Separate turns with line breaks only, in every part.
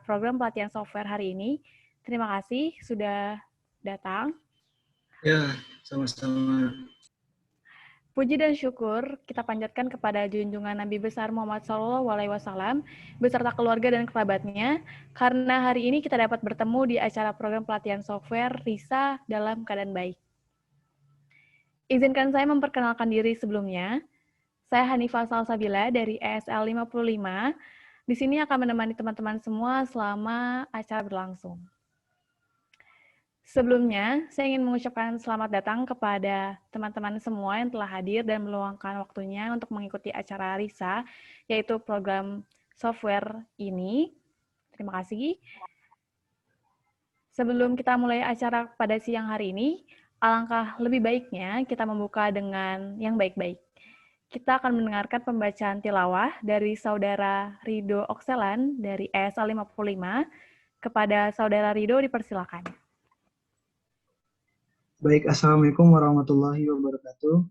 program pelatihan software hari ini. Terima kasih sudah datang.
Ya, sama-sama.
Puji dan syukur kita panjatkan kepada junjungan Nabi besar Muhammad SAW beserta keluarga dan kerabatnya, karena hari ini kita dapat bertemu di acara program pelatihan software RISA dalam keadaan baik. Izinkan saya memperkenalkan diri sebelumnya. Saya Hanifah Salsabila dari ESL 55. Di sini akan menemani teman-teman semua selama acara berlangsung. Sebelumnya, saya ingin mengucapkan selamat datang kepada teman-teman semua yang telah hadir dan meluangkan waktunya untuk mengikuti acara RISA, yaitu program software ini. Terima kasih. Sebelum kita mulai acara pada siang hari ini, alangkah lebih baiknya kita membuka dengan yang baik-baik. Kita akan mendengarkan pembacaan tilawah dari Saudara Rido Okselan dari ESL 55. Kepada Saudara Rido dipersilakan.
Baik, Assalamualaikum warahmatullahi wabarakatuh.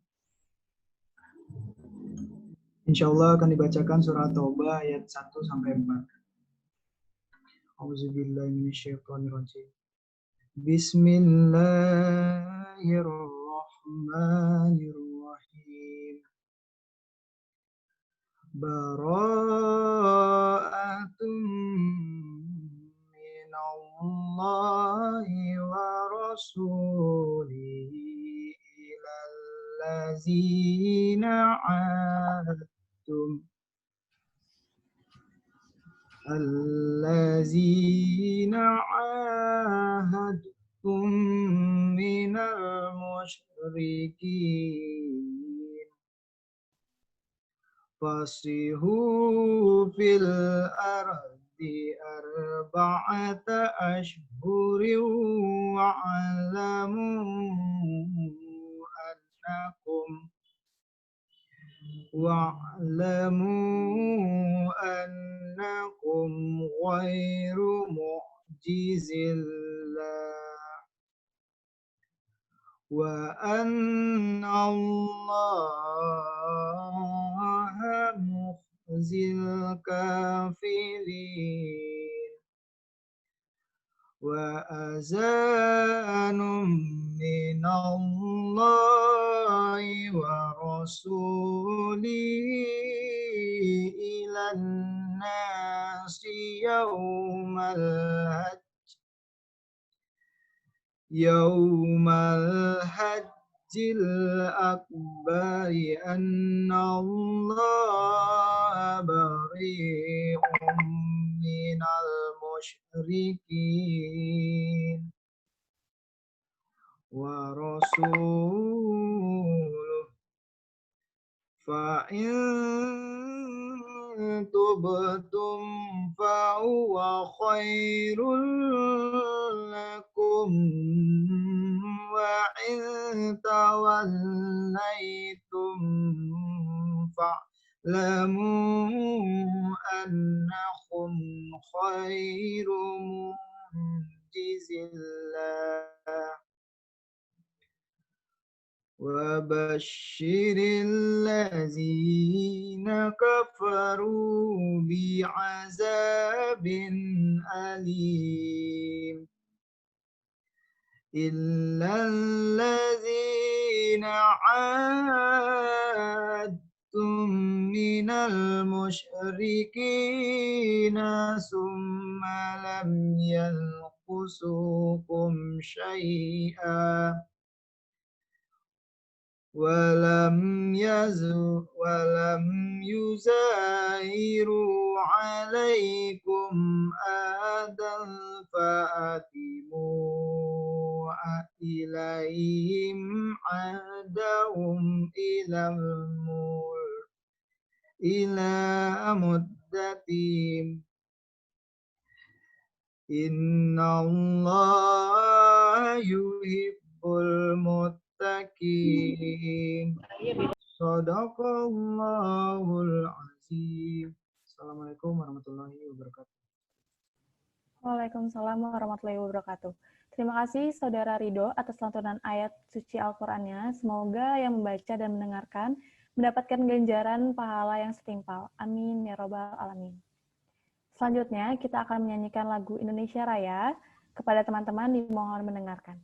Insya Allah akan dibacakan surah Taubah ayat 1-4. Auzubillahiminasyaitonirrajim. Bismillahirrahmanirrahim. Bara'atum minallahi wa rasulihi ilal ladzina ahadtum allazina ahadtum minal musyrikin fasihu fil ardi arba'ata ashhurin wa'lamu annakum ghairu mu'jizillah wa anna Allaha mukhzil kafirin wa azanum minallahi wa rasulihi ilan nasi yaumal hajjil akbari anna Allah bari'um minal musyrikin wa rasuluh fa'in tubtum fa'huwa khairul lakum wa in tawallaytum fa'lamu annakum khairu mu'jizillah wa basyiril ladzina kafaru bi'azabin alim illal ladzina 'adtum minal musyrikina summa lam yanqusukum syai'a walam yuzahiru alaikum adan fa'atimu ilaihim adahum ila muddatim inna Allah yuhibbul muttaqin. Shadaqallahul azim. Assalamualaikum warahmatullahi wabarakatuh.
Waalaikumsalam warahmatullahi wabarakatuh. Terima kasih Saudara Rido atas lantunan ayat suci Al-Qur'annya. Semoga yang membaca dan mendengarkan mendapatkan ganjaran pahala yang setimpal. Amin ya robbal alamin. Selanjutnya, kita akan menyanyikan lagu Indonesia Raya. Kepada teman-teman dimohon mendengarkan.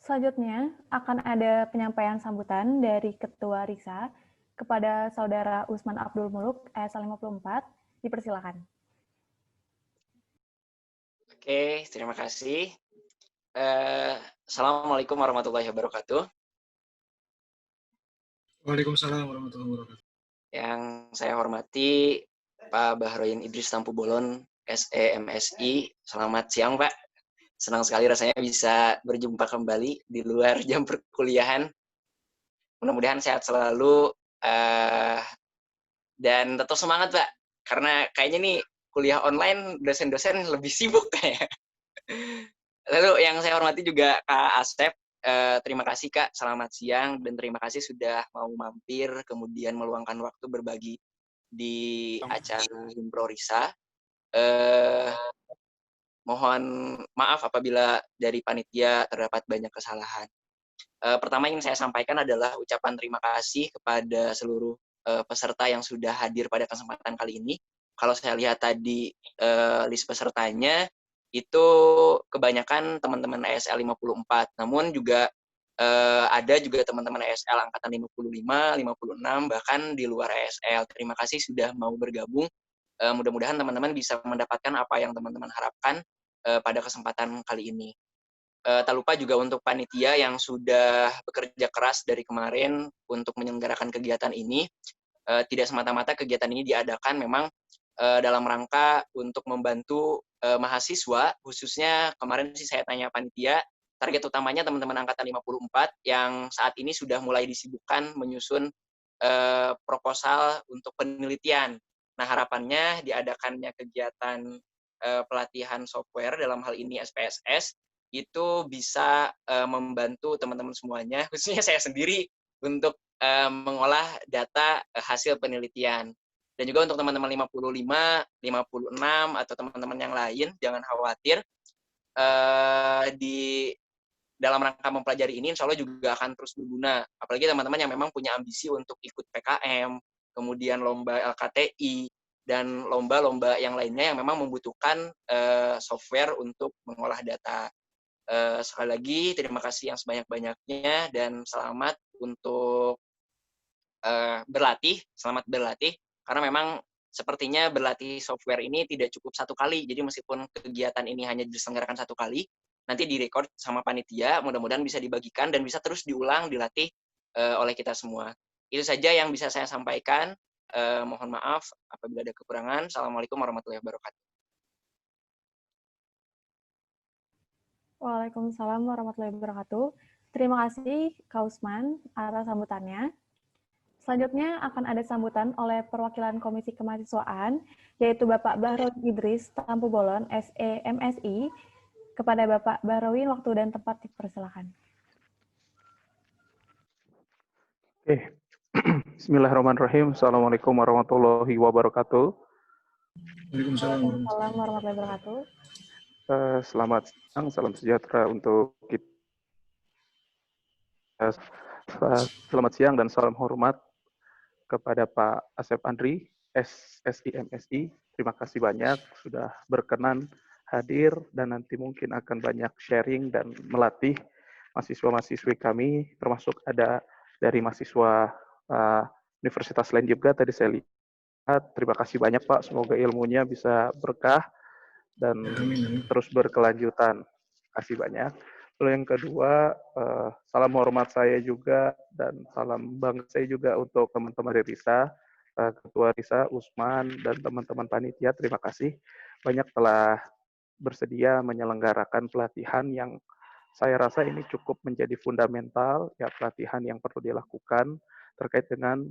Selanjutnya akan ada penyampaian sambutan dari Ketua RISA kepada Saudara Usman Abdul Muluk, ESL 54. Dipersilakan.
Oke, terima kasih. Assalamualaikum warahmatullahi wabarakatuh.
Waalaikumsalam warahmatullahi wabarakatuh.
Yang saya hormati Pak Bahroin Idris Tampu Bolon, SE MSI. Selamat siang, Pak. Senang sekali rasanya bisa berjumpa kembali di luar jam perkuliahan. Mudah-mudahan sehat selalu dan tetap semangat, Pak. Karena kayaknya nih kuliah online dosen-dosen lebih sibuk kayak. Lalu yang saya hormati juga Kak Asep. Terima kasih Kak, selamat siang dan terima kasih sudah mau mampir kemudian meluangkan waktu berbagi di acara Himpro RISA. Mohon maaf apabila dari panitia terdapat banyak kesalahan. Pertama yang saya sampaikan adalah ucapan terima kasih kepada seluruh peserta yang sudah hadir pada kesempatan kali ini. Kalau saya lihat tadi list pesertanya, itu kebanyakan teman-teman ESL 54. Namun juga ada juga teman-teman ESL angkatan 55, 56, bahkan di luar ESL. Terima kasih sudah mau bergabung. Mudah-mudahan teman-teman bisa mendapatkan apa yang teman-teman harapkan pada kesempatan kali ini. Tak lupa juga untuk panitia yang sudah bekerja keras dari kemarin untuk menyelenggarakan kegiatan ini. Tidak semata-mata kegiatan ini diadakan memang dalam rangka untuk membantu mahasiswa, khususnya kemarin sih saya tanya panitia, target utamanya teman-teman angkatan 54 yang saat ini sudah mulai disibukkan menyusun proposal untuk penelitian. Nah, harapannya diadakannya kegiatan pelatihan software dalam hal ini SPSS itu bisa membantu teman-teman semuanya, khususnya saya sendiri untuk mengolah data hasil penelitian. Dan juga untuk teman-teman 55, 56 atau teman-teman yang lain jangan khawatir, di dalam rangka mempelajari ini insya Allah juga akan terus berguna. Apalagi teman-teman yang memang punya ambisi untuk ikut PKM, kemudian lomba LKTI, dan lomba-lomba yang lainnya yang memang membutuhkan software untuk mengolah data. Sekali lagi, terima kasih yang sebanyak-banyaknya dan selamat untuk berlatih, selamat berlatih, karena memang sepertinya berlatih software ini tidak cukup satu kali, jadi meskipun kegiatan ini hanya diselenggarakan satu kali, nanti direcord sama panitia, mudah-mudahan bisa dibagikan dan bisa terus diulang, dilatih oleh kita semua. Itu saja yang bisa saya sampaikan. Mohon maaf apabila ada kekurangan. Assalamualaikum warahmatullahi wabarakatuh.
Waalaikumsalam warahmatullahi wabarakatuh. Terima kasih Kak Usman atas sambutannya. Selanjutnya akan ada sambutan oleh perwakilan Komisi Kemahasiswaan, yaitu Bapak Bahrawi Idris Tampu Bolon, SE MSI. Kepada Bapak Bahrawi, waktu dan tempat dipersilakan.
Oke. Bismillahirrahmanirrahim. Assalamualaikum warahmatullahi wabarakatuh.
Waalaikumsalam warahmatullahi
Waalaikumsalam warahmatullahi wabarakatuh.
Selamat siang, salam sejahtera untuk kita. Selamat siang dan salam hormat kepada Pak Asep Andri, SIMSI. Terima kasih banyak sudah berkenan hadir dan nanti mungkin akan banyak sharing dan melatih mahasiswa-mahasiswi kami, termasuk ada dari mahasiswa Universitas lain juga tadi saya lihat. Terima kasih banyak Pak, semoga ilmunya bisa berkah dan terus berkelanjutan. Terima kasih banyak. Lalu yang kedua, salam hormat saya juga dan salam bangga saya juga untuk teman-teman dari RISA, Ketua RISA, Usman, dan teman-teman panitia. Terima kasih banyak telah bersedia menyelenggarakan pelatihan yang saya rasa ini cukup menjadi fundamental, ya pelatihan yang perlu dilakukan terkait dengan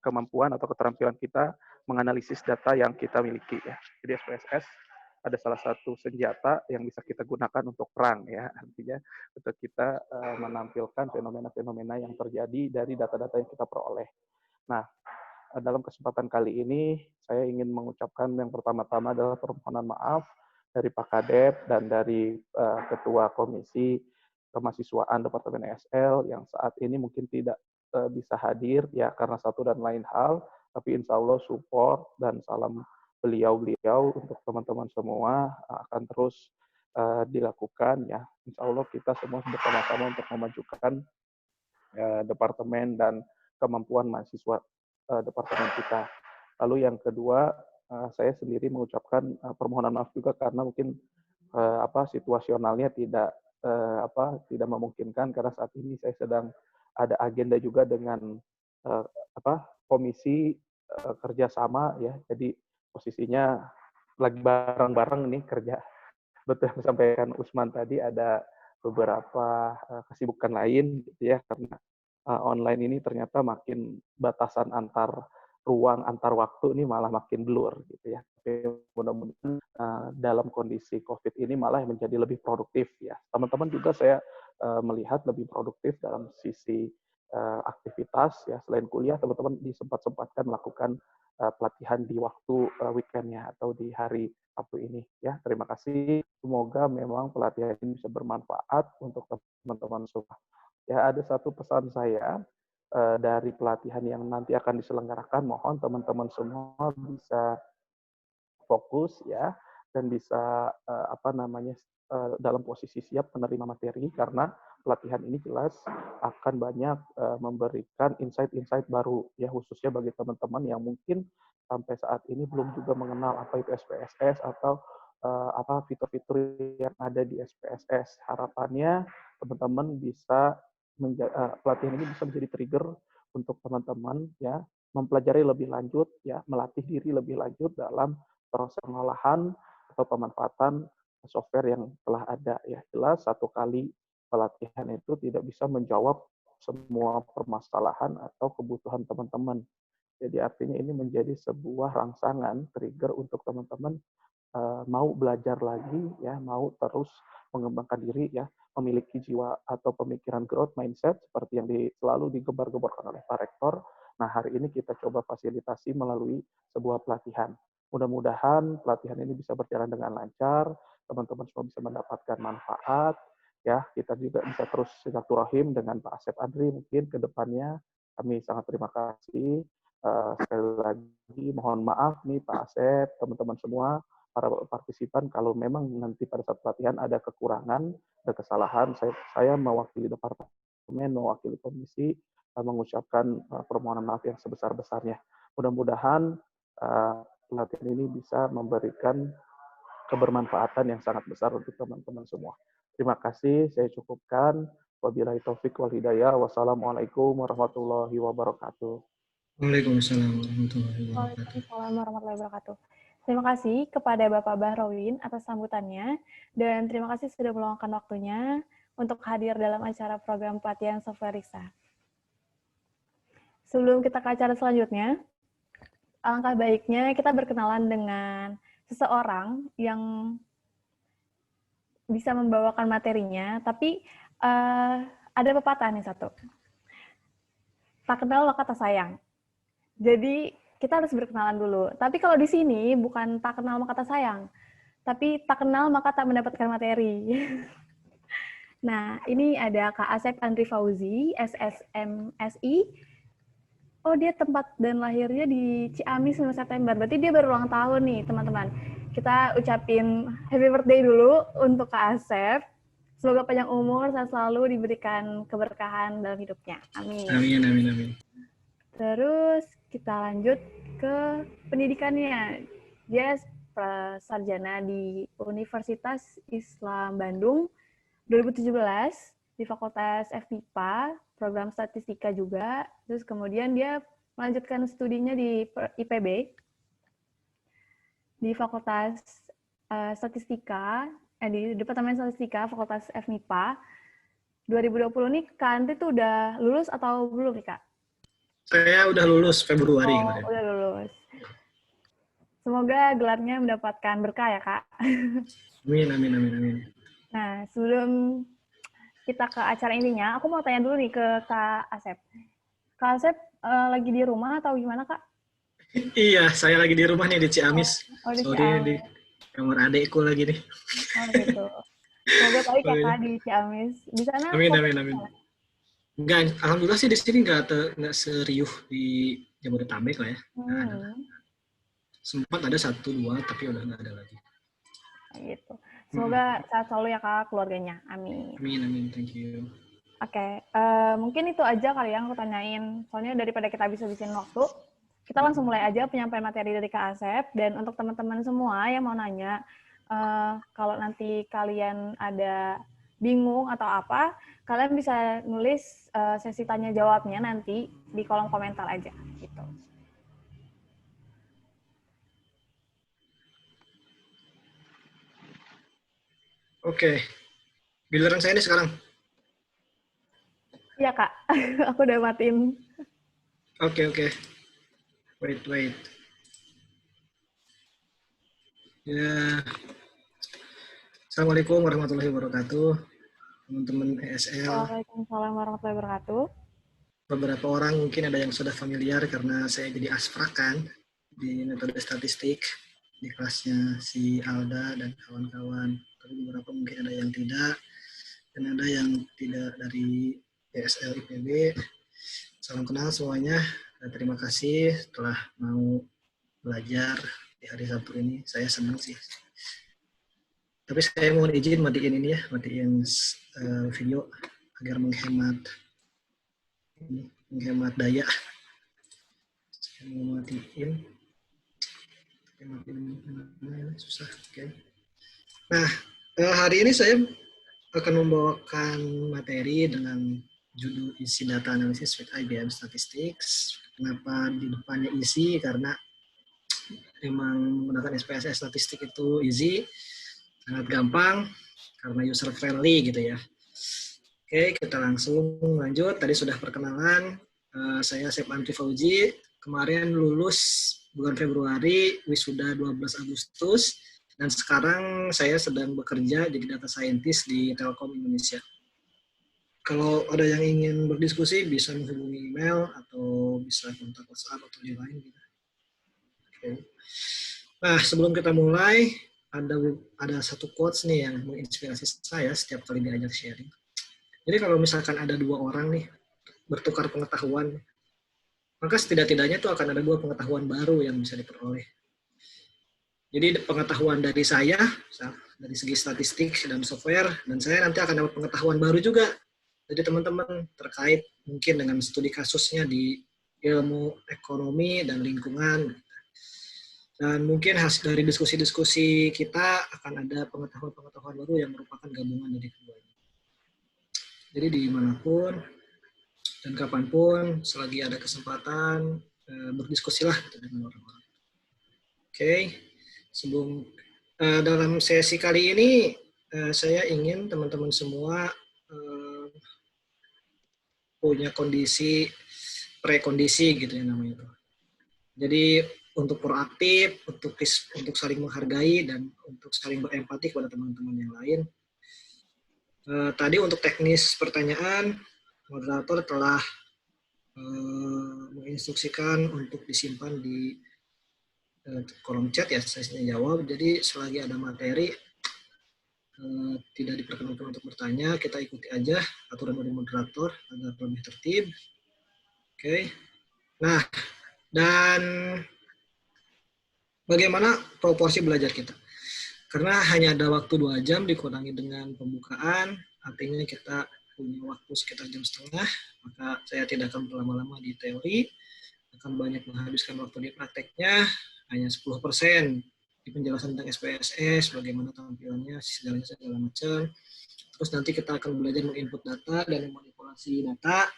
kemampuan atau keterampilan kita menganalisis data yang kita miliki. Ya. Jadi SPSS ada salah satu senjata yang bisa kita gunakan untuk perang, ya artinya untuk kita menampilkan fenomena-fenomena yang terjadi dari data-data yang kita peroleh. Nah, dalam kesempatan kali ini saya ingin mengucapkan yang pertama-tama adalah permohonan maaf dari Pak Kadep dan dari Ketua Komisi Kemahasiswaan Departemen ESL yang saat ini mungkin tidak bisa hadir ya karena satu dan lain hal, tapi insya Allah support dan salam beliau-beliau untuk teman-teman semua akan terus dilakukan ya. Insya Allah kita semua bersama-sama untuk memajukan departemen dan kemampuan mahasiswa departemen kita. Lalu yang kedua, saya sendiri mengucapkan permohonan maaf juga karena mungkin situasionalnya tidak memungkinkan karena saat ini saya sedang ada agenda juga dengan komisi kerjasama ya. Jadi posisinya lagi bareng-bareng nih kerja. Betul yang disampaikan Usman tadi ada beberapa kesibukan lain gitu ya karena online ini ternyata makin batasan antar ruang antar waktu ini malah makin blur gitu ya. Tapi mudah-mudahan dalam kondisi COVID ini malah menjadi lebih produktif ya. Teman-teman juga saya melihat lebih produktif dalam sisi aktivitas ya. Selain kuliah, teman-teman disempat-sempatkan melakukan pelatihan di waktu weekendnya atau di hari Sabtu ini ya. Terima kasih. Semoga memang pelatihan ini bisa bermanfaat untuk teman-teman semua. Ya, ada satu pesan saya dari pelatihan yang nanti akan diselenggarakan, mohon teman-teman semua bisa fokus ya dan bisa dalam posisi siap menerima materi karena pelatihan ini jelas akan banyak memberikan insight-insight baru ya khususnya bagi teman-teman yang mungkin sampai saat ini belum juga mengenal apa itu SPSS atau fitur-fitur yang ada di SPSS. Harapannya teman-teman bisa pelatihan ini bisa menjadi trigger untuk teman-teman ya mempelajari lebih lanjut ya melatih diri lebih lanjut dalam proses pengolahan atau pemanfaatan software yang telah ada ya. Jelas satu kali pelatihan itu tidak bisa menjawab semua permasalahan atau kebutuhan teman-teman. Jadi artinya ini menjadi sebuah rangsangan trigger untuk teman-teman mau belajar lagi ya, mau terus mengembangkan diri ya, memiliki jiwa atau pemikiran growth mindset seperti yang selalu digembar-gemborkan oleh Pak Rektor. Nah, hari ini kita coba fasilitasi melalui sebuah pelatihan. Mudah-mudahan pelatihan ini bisa berjalan dengan lancar, teman-teman semua bisa mendapatkan manfaat, ya. Kita juga bisa terus silaturahim dengan Pak Asep Andri mungkin ke depannya. Kami sangat terima kasih. Sekali lagi mohon maaf nih Pak Asep, teman-teman semua, para partisipan kalau memang nanti pada saat pelatihan ada kekurangan, ada kesalahan, saya mewakili departemen, mewakili komisi, mengucapkan permohonan maaf yang sebesar-besarnya. Mudah-mudahan pelatihan ini bisa memberikan kebermanfaatan yang sangat besar untuk teman-teman semua. Terima kasih, saya cukupkan. Wabillahi taufik wal hidayah. Wassalamualaikum warahmatullahi wabarakatuh.
Waalaikumsalam warahmatullahi wabarakatuh.
Waalaikumsalam warahmatullahi wabarakatuh. Terima kasih kepada Bapak Bahrawin atas sambutannya, dan terima kasih sudah meluangkan waktunya untuk hadir dalam acara program pelatihan software Riksa. Sebelum kita ke acara selanjutnya, alangkah baiknya kita berkenalan dengan seseorang yang bisa membawakan materinya, tapi ada pepatah nih satu. Tak kenal maka tak sayang. Jadi kita harus berkenalan dulu. Tapi kalau di sini bukan tak kenal maka tak sayang, tapi tak kenal maka tak mendapatkan materi. Nah, ini ada Kak Asep Andri Fauzi, SSMSI. Oh, dia tempat dan lahirnya di Ciamis 9 September. Berarti dia baru ulang tahun nih, teman-teman. Kita ucapin happy birthday dulu untuk Kak Asep. Semoga panjang umur, sehat selalu, diberikan keberkahan dalam hidupnya. Amin.
Amin, amin, amin.
Terus kita lanjut ke pendidikannya. Dia sarjana di Universitas Islam Bandung 2017 di Fakultas FMIPA, program statistika juga. Terus kemudian dia melanjutkan studinya di IPB, di Fakultas Statistika, di Departemen Statistika, Fakultas FMIPA. 2020 nih, Kak Andri tuh udah lulus atau belum nih, Kak?
Saya udah lulus Februari
Oh,
kemarin.
udah lulus. Semoga gelarnya mendapatkan berkah ya, Kak.
Amin, amin, amin, amin.
Nah, sebelum kita ke acara intinya, aku mau tanya dulu nih ke Kak Asep. Kak Asep lagi di rumah atau gimana, Kak?
Iya, saya lagi di rumah nih di Ciamis.
Oh, di
Sorry,
Ciamis.
di kamar adekku lagi nih.
Oh, gitu. Semoga baik ya,
Oh, iya.
Kak, di Ciamis. Di sana
Amin,
COVID
amin, amin. Enggak, alhamdulillah sih di sini nggak seriuh di Jabodetabek lah ya. Nggak ada. Sempat ada 1-2, tapi udah nggak ada lagi.
Gitu. Semoga sehat selalu ya, Kak, keluarganya. Amin.
Amin, amin, thank you.
Oke, mungkin itu aja kali yang aku tanyain. Soalnya daripada kita habis-habisin waktu, kita langsung mulai aja penyampaian materi dari Kak Asep. Dan untuk teman-teman semua yang mau nanya, kalau nanti kalian ada bingung atau apa, kalian bisa nulis sesi tanya jawabnya nanti di kolom komentar aja. Gitu.
Oke, giliran saya nih sekarang.
Iya, Kak. Aku udah matiin.
Oke. Wait. Ya. Assalamualaikum warahmatullahi wabarakatuh. Teman-teman ESL.
Waalaikumsalam warahmatullahi wabarakatuh.
Beberapa orang mungkin ada yang sudah familiar karena saya jadi asprakan di metode statistik di kelasnya si Alda dan kawan-kawan. Tapi beberapa mungkin ada yang tidak, dan ada yang tidak dari ESL IPB. Salam kenal semuanya. Dan terima kasih telah mau belajar di hari Sabtu ini. Saya senang sih. Tapi saya mohon izin matiin ini ya, matiin video agar menghemat daya. Saya mau matiin susah. Oke. Nah, hari ini saya akan membawakan materi dengan judul isi data analisis with IBM Statistics. Kenapa di depannya isi? Karena memang menggunakan SPSS statistik itu easy, sangat gampang karena user friendly gitu ya. Oke, kita langsung lanjut. Tadi sudah perkenalan. Saya Asep Andri Fauzi. Kemarin lulus bulan Februari, wisuda 12 Agustus. Dan sekarang saya sedang bekerja jadi data scientist di Telkom Indonesia. Kalau ada yang ingin berdiskusi, bisa menghubungi email atau bisa kontak WhatsApp atau di lain. Oke. Nah, sebelum kita mulai, ada satu quotes nih yang menginspirasi saya setiap kali diajak sharing. Jadi kalau misalkan ada 2 orang nih bertukar pengetahuan, maka setidak-tidaknya itu akan ada 2 pengetahuan baru yang bisa diperoleh. Jadi pengetahuan dari saya, dari segi statistik dan software, dan saya nanti akan dapat pengetahuan baru juga dari teman-teman terkait mungkin dengan studi kasusnya di ilmu ekonomi dan lingkungan. Dan mungkin hasil dari diskusi-diskusi kita akan ada pengetahuan-pengetahuan baru yang merupakan gabungan dari keduanya. Jadi dimanapun dan kapanpun, selagi ada kesempatan, berdiskusilah gitu dengan orang-orang. Oke, sebelum dalam sesi kali ini, saya ingin teman-teman semua punya kondisi prekondisi gitu ya namanya itu. Jadi untuk proaktif, untuk saling menghargai dan untuk saling berempati kepada teman-teman yang lain. Tadi untuk teknis pertanyaan, moderator telah menginstruksikan untuk disimpan di kolom chat ya, saya jawab. Jadi selagi ada materi tidak diperkenankan untuk bertanya, kita ikuti aja aturan dari moderator agar lebih tertib. Oke. Nah, dan bagaimana proporsi belajar kita? Karena hanya ada waktu 2 jam dikurangi dengan pembukaan, artinya kita punya waktu sekitar jam setengah, maka saya tidak akan berlama-lama di teori, akan banyak menghabiskan waktu di prakteknya, hanya 10% di penjelasan tentang SPSS, bagaimana tampilannya, segala macam. Terus nanti kita akan belajar menginput data dan memanipulasi data.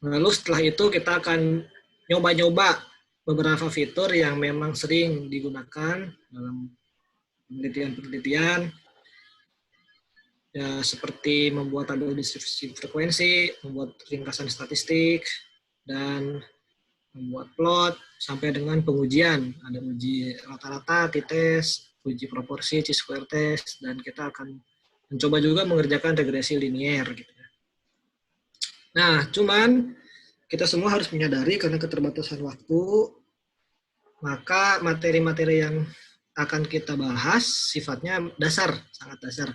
Lalu setelah itu kita akan nyoba-nyoba beberapa fitur yang memang sering digunakan dalam penelitian-penelitian, ya seperti membuat tabel distribusi frekuensi, membuat ringkasan statistik, dan membuat plot, sampai dengan pengujian. Ada uji rata-rata, t-test, uji proporsi, chi-square test, dan kita akan mencoba juga mengerjakan regresi linier. Gitu. Nah, cuman kita semua harus menyadari karena keterbatasan waktu, maka materi-materi yang akan kita bahas sifatnya dasar, sangat dasar.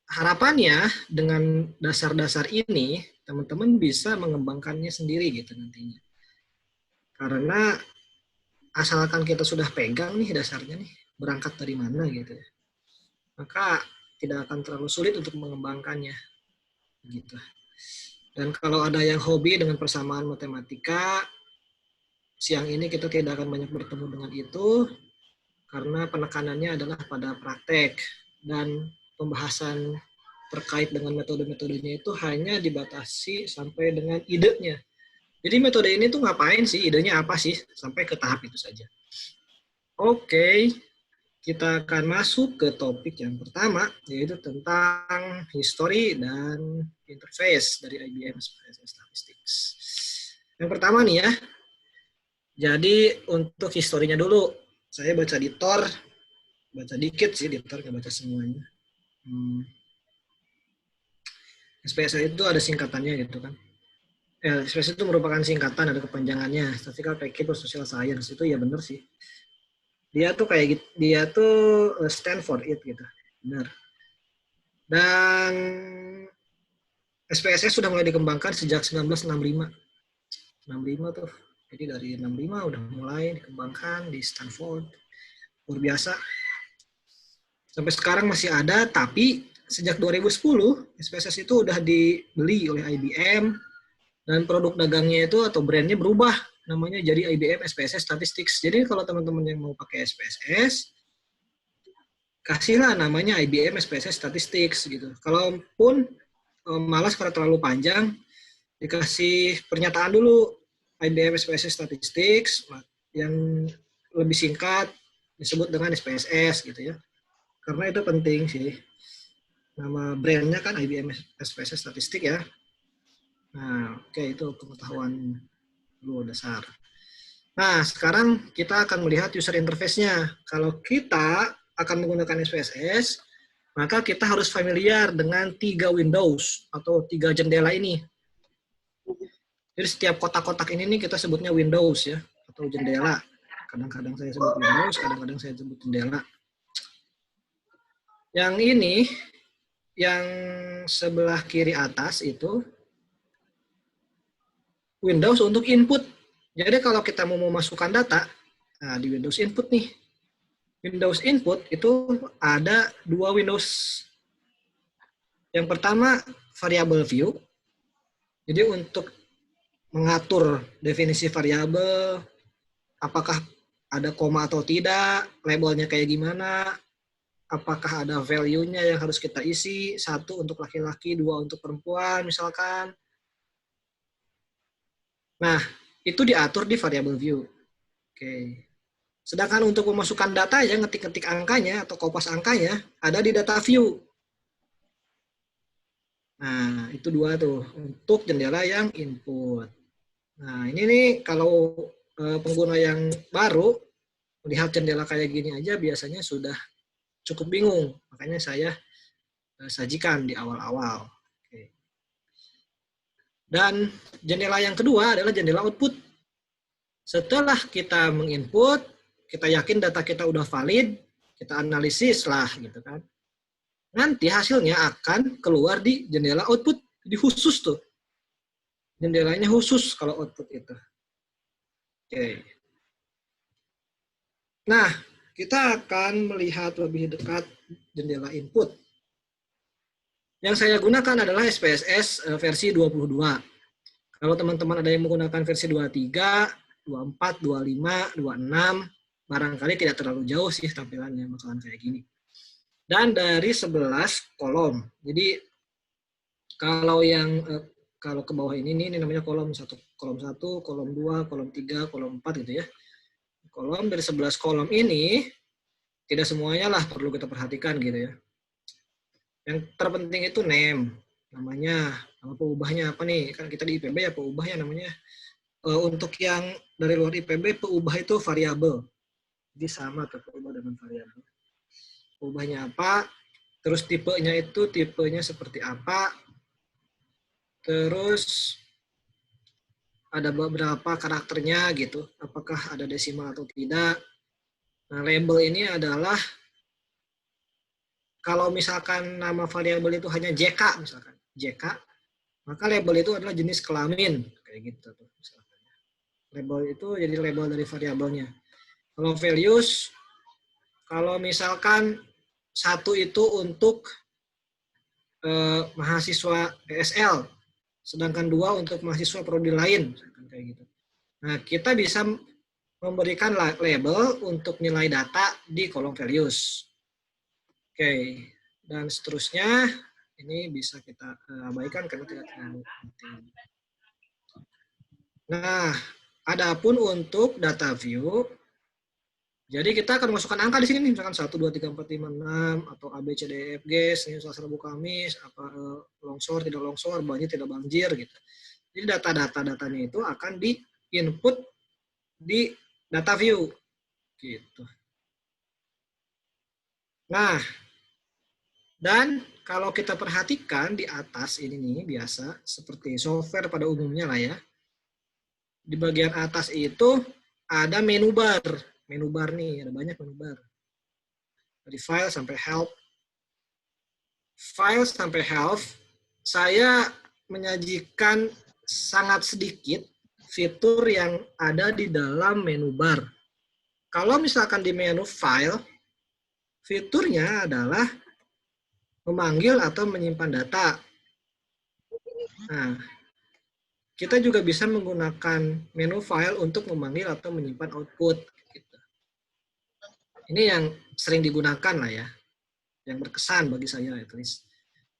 Harapannya dengan dasar-dasar ini teman-teman bisa mengembangkannya sendiri gitu nantinya. Karena asalkan kita sudah pegang nih dasarnya nih, berangkat dari mana gitu ya, maka tidak akan terlalu sulit untuk mengembangkannya gitu. Dan kalau ada yang hobi dengan persamaan matematika, siang ini kita tidak akan banyak bertemu dengan itu karena penekanannya adalah pada praktek dan pembahasan terkait dengan metode-metodenya itu hanya dibatasi sampai dengan idenya. Jadi metode ini tuh ngapain sih, idenya apa sih, sampai ke tahap itu saja. Oke, kita akan masuk ke topik yang pertama, yaitu tentang history dan interface dari IBM SPSS Statistics. Yang pertama nih ya, jadi untuk historinya dulu, saya baca di Tor, baca dikit sih di Tor, nggak baca semuanya. SPSS itu ada singkatannya gitu kan. SPSS itu merupakan singkatan, ada kepanjangannya. Statistical Package for Social Science, itu ya benar sih. Dia tuh kayak gitu, dia tuh stand for it gitu. Benar. Dan SPSS sudah mulai dikembangkan sejak 1965. 65 tuh. Jadi dari 65 udah mulai dikembangkan di Stanford. Luar biasa. Sampai sekarang masih ada, tapi sejak 2010 SPSS itu udah dibeli oleh IBM dan produk dagangnya itu atau brandnya berubah namanya jadi IBM SPSS Statistics. Jadi kalau teman-teman yang mau pakai SPSS, kasihlah namanya IBM SPSS Statistics gitu. Kalaupun malas karena terlalu panjang, dikasih pernyataan dulu IBM SPSS Statistics yang lebih singkat disebut dengan SPSS gitu ya. Karena itu penting sih. Nama brandnya kan IBM SPSS Statistik ya. Nah, oke, itu pengetahuan dulu dasar. Nah, sekarang kita akan melihat user interface-nya. Kalau kita akan menggunakan SPSS, maka kita harus familiar dengan 3 Windows atau 3 jendela ini. Jadi setiap kotak-kotak ini nih kita sebutnya Windows ya, atau jendela. Kadang-kadang saya sebut Windows, kadang-kadang saya sebut jendela. Yang ini, yang sebelah kiri atas itu Windows untuk input. Jadi kalau kita mau memasukkan data, nah di Windows input nih. Windows input itu ada 2 Windows. Yang pertama variable view. Jadi untuk mengatur definisi variabel, apakah ada koma atau tidak, labelnya kayak gimana, apakah ada value-nya yang harus kita isi, 1 untuk laki-laki, 2 untuk perempuan misalkan. Nah, itu diatur di variable view. Oke. Sedangkan untuk memasukkan data ya, ngetik-ngetik angkanya atau kopas angkanya, ada di data view. Nah, itu 2 tuh, untuk jendela yang input. Nah, ini nih kalau pengguna yang baru, melihat jendela kayak gini aja biasanya sudah cukup bingung. Makanya saya sajikan di awal-awal. Oke. Dan jendela yang kedua adalah jendela output. Setelah kita menginput, kita yakin data kita udah valid, kita analisis lah gitu kan. Nanti hasilnya akan keluar di jendela output, di khusus tuh. Jendelanya khusus kalau output itu. Oke. Nah, kita akan melihat lebih dekat jendela input. Yang saya gunakan adalah SPSS versi 22. Kalau teman-teman ada yang menggunakan versi 23, 24, 25, 26, barangkali tidak terlalu jauh sih tampilannya, bakalan kayak gini. Dan dari 11 kolom. Jadi kalau yang kalau ke bawah ini namanya kolom 1, kolom 1, kolom 2, kolom 3, kolom 4 gitu ya. Kolom dari 11 kolom ini tidak semuanya lah perlu kita perhatikan gitu ya. Yang terpenting itu name, namanya, nama peubahnya apa nih? Kan kita di IPB ya peubahnya namanya. Untuk yang dari luar IPB peubah itu variabel. Jadi sama tuh peubah dengan variabel. Peubahnya apa? Terus tipenya itu tipenya seperti apa? Terus ada beberapa karakternya gitu. Apakah ada desimal atau tidak? Nah, label ini adalah kalau misalkan nama variabel itu hanya JK misalkan, JK, maka label itu adalah jenis kelamin kayak gitu tuh misalkan. Label itu jadi label dari variabelnya. Kalau values, kalau misalkan 1 itu untuk mahasiswa ESL, sedangkan 2 untuk mahasiswa prodi lain, kayak gitu. Nah, kita bisa memberikan label untuk nilai data di kolom values. Oke, dan seterusnya ini bisa kita abaikan karena tidak terlalu penting. Nah, adapun untuk data view, jadi kita akan masukkan angka di sini nih, misalkan 1, 2, 3, 4, 5, 6, atau A, B, C, D, E, F, G, Senin, Selasa, Rabu, Kamis, apa longsor, tidak longsor, banjir, tidak banjir, gitu. Jadi datanya itu akan di-input di data view, gitu. Nah, dan kalau kita perhatikan di atas ini nih, biasa, seperti software pada umumnya lah ya, di bagian atas itu ada menu bar. Menu bar nih, ada banyak menu bar. Dari file sampai help. File sampai help, saya menyajikan sangat sedikit fitur yang ada di dalam menu bar. Kalau misalkan di menu file, fiturnya adalah memanggil atau menyimpan data. Nah, kita juga bisa menggunakan menu file untuk memanggil atau menyimpan output. Ini yang sering digunakan lah ya, yang berkesan bagi saya at least.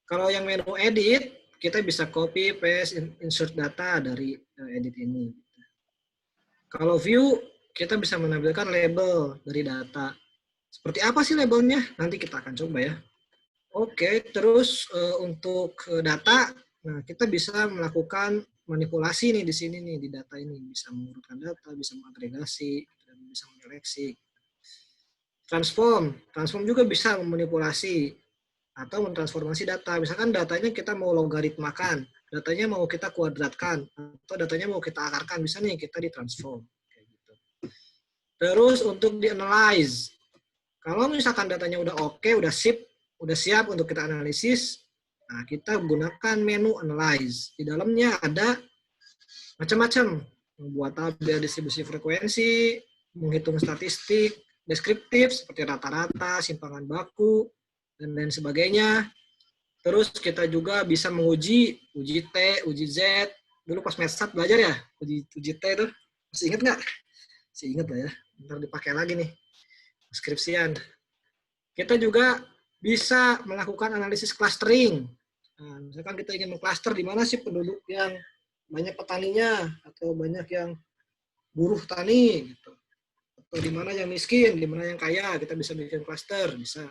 Kalau yang menu edit, kita bisa copy, paste, insert data dari edit ini. Kalau view, kita bisa menampilkan label dari data. Seperti apa sih labelnya? Nanti kita akan coba ya. Oke, terus untuk data, nah kita bisa melakukan manipulasi nih di sini nih di data ini, bisa mengurutkan data, bisa mengagregasi, dan bisa menyeleksi. Transform juga bisa memanipulasi atau mentransformasi data. Misalkan datanya kita mau logaritmakan, datanya mau kita kuadratkan, atau datanya mau kita akarkan, bisa nih kita ditransform. Kayak gitu. Terus untuk di-analyze, kalau misalkan datanya udah oke, udah siap untuk kita analisis, nah kita gunakan menu analyze. Di dalamnya ada macam-macam, membuat tabel distribusi frekuensi, menghitung statistik, deskriptif seperti rata-rata, simpangan baku, dan lain sebagainya. Terus kita juga bisa menguji uji T, uji Z. Dulu pas Metsat belajar ya, uji T itu. Masih ingat nggak? Masih ingat lah ya. Ntar dipakai lagi nih. Deskripsian. Kita juga bisa melakukan analisis clustering. Nah, misalkan kita ingin mengklaster di mana sih penduduk yang banyak petaninya atau banyak yang buruh tani gitu. Atau di mana yang miskin, di mana yang kaya, kita bisa bikin cluster, bisa.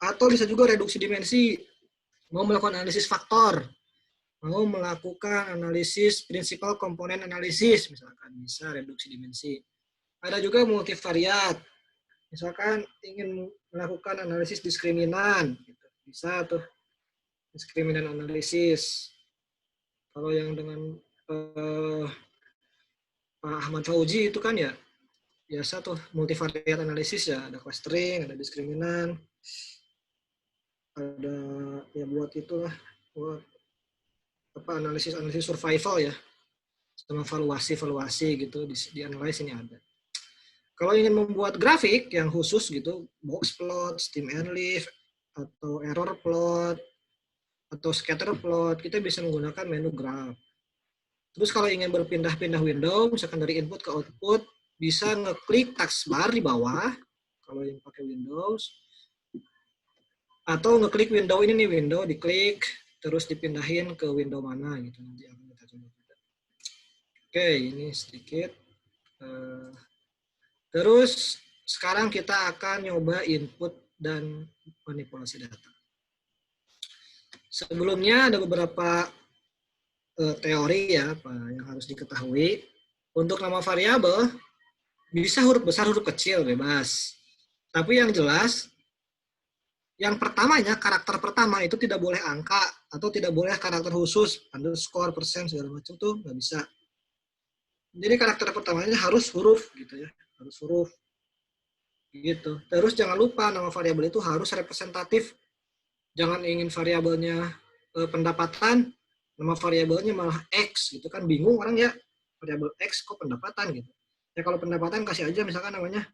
Atau bisa juga reduksi dimensi, mau melakukan analisis faktor, mau melakukan analisis prinsipal komponen analisis, misalkan bisa reduksi dimensi. Ada juga multivariat, misalkan ingin melakukan analisis diskriminan, gitu. Bisa tuh diskriminan analisis. Kalau yang dengan Pak Ahmad Fauzi itu kan ya biasa tuh multivariat analisis ya, ada clustering, ada diskriminan, ada ya buat itulah buat apa analisis survival ya, sama valuasi gitu di analis ini ada. Kalau ingin membuat grafik yang khusus gitu, box plot, stem and leaf, atau error plot, atau scatter plot, kita bisa menggunakan menu graph. Terus kalau ingin berpindah-pindah window, misalkan dari input ke output, bisa ngeklik taskbar di bawah, kalau yang pakai Windows, atau ngeklik window ini nih, window, diklik, terus dipindahin ke window mana gitu. Nanti akan kita coba. Oke, ini sedikit. Terus sekarang kita akan nyoba input dan manipulasi data. Sebelumnya ada beberapa teori ya yang harus diketahui. Untuk nama variabel bisa huruf besar, huruf kecil, bebas. Tapi yang jelas, yang pertamanya, karakter pertama itu tidak boleh angka atau tidak boleh karakter khusus, underscore, persen, segala macam tuh nggak bisa. Jadi karakter pertamanya harus huruf gitu ya, harus huruf. Gitu. Terus jangan lupa nama variabel itu harus representatif. Jangan ingin variabelnya pendapatan, nama variabelnya malah X gitu kan, bingung orang ya, variabel X kok pendapatan gitu. Ya kalau pendapatan kasih aja misalkan namanya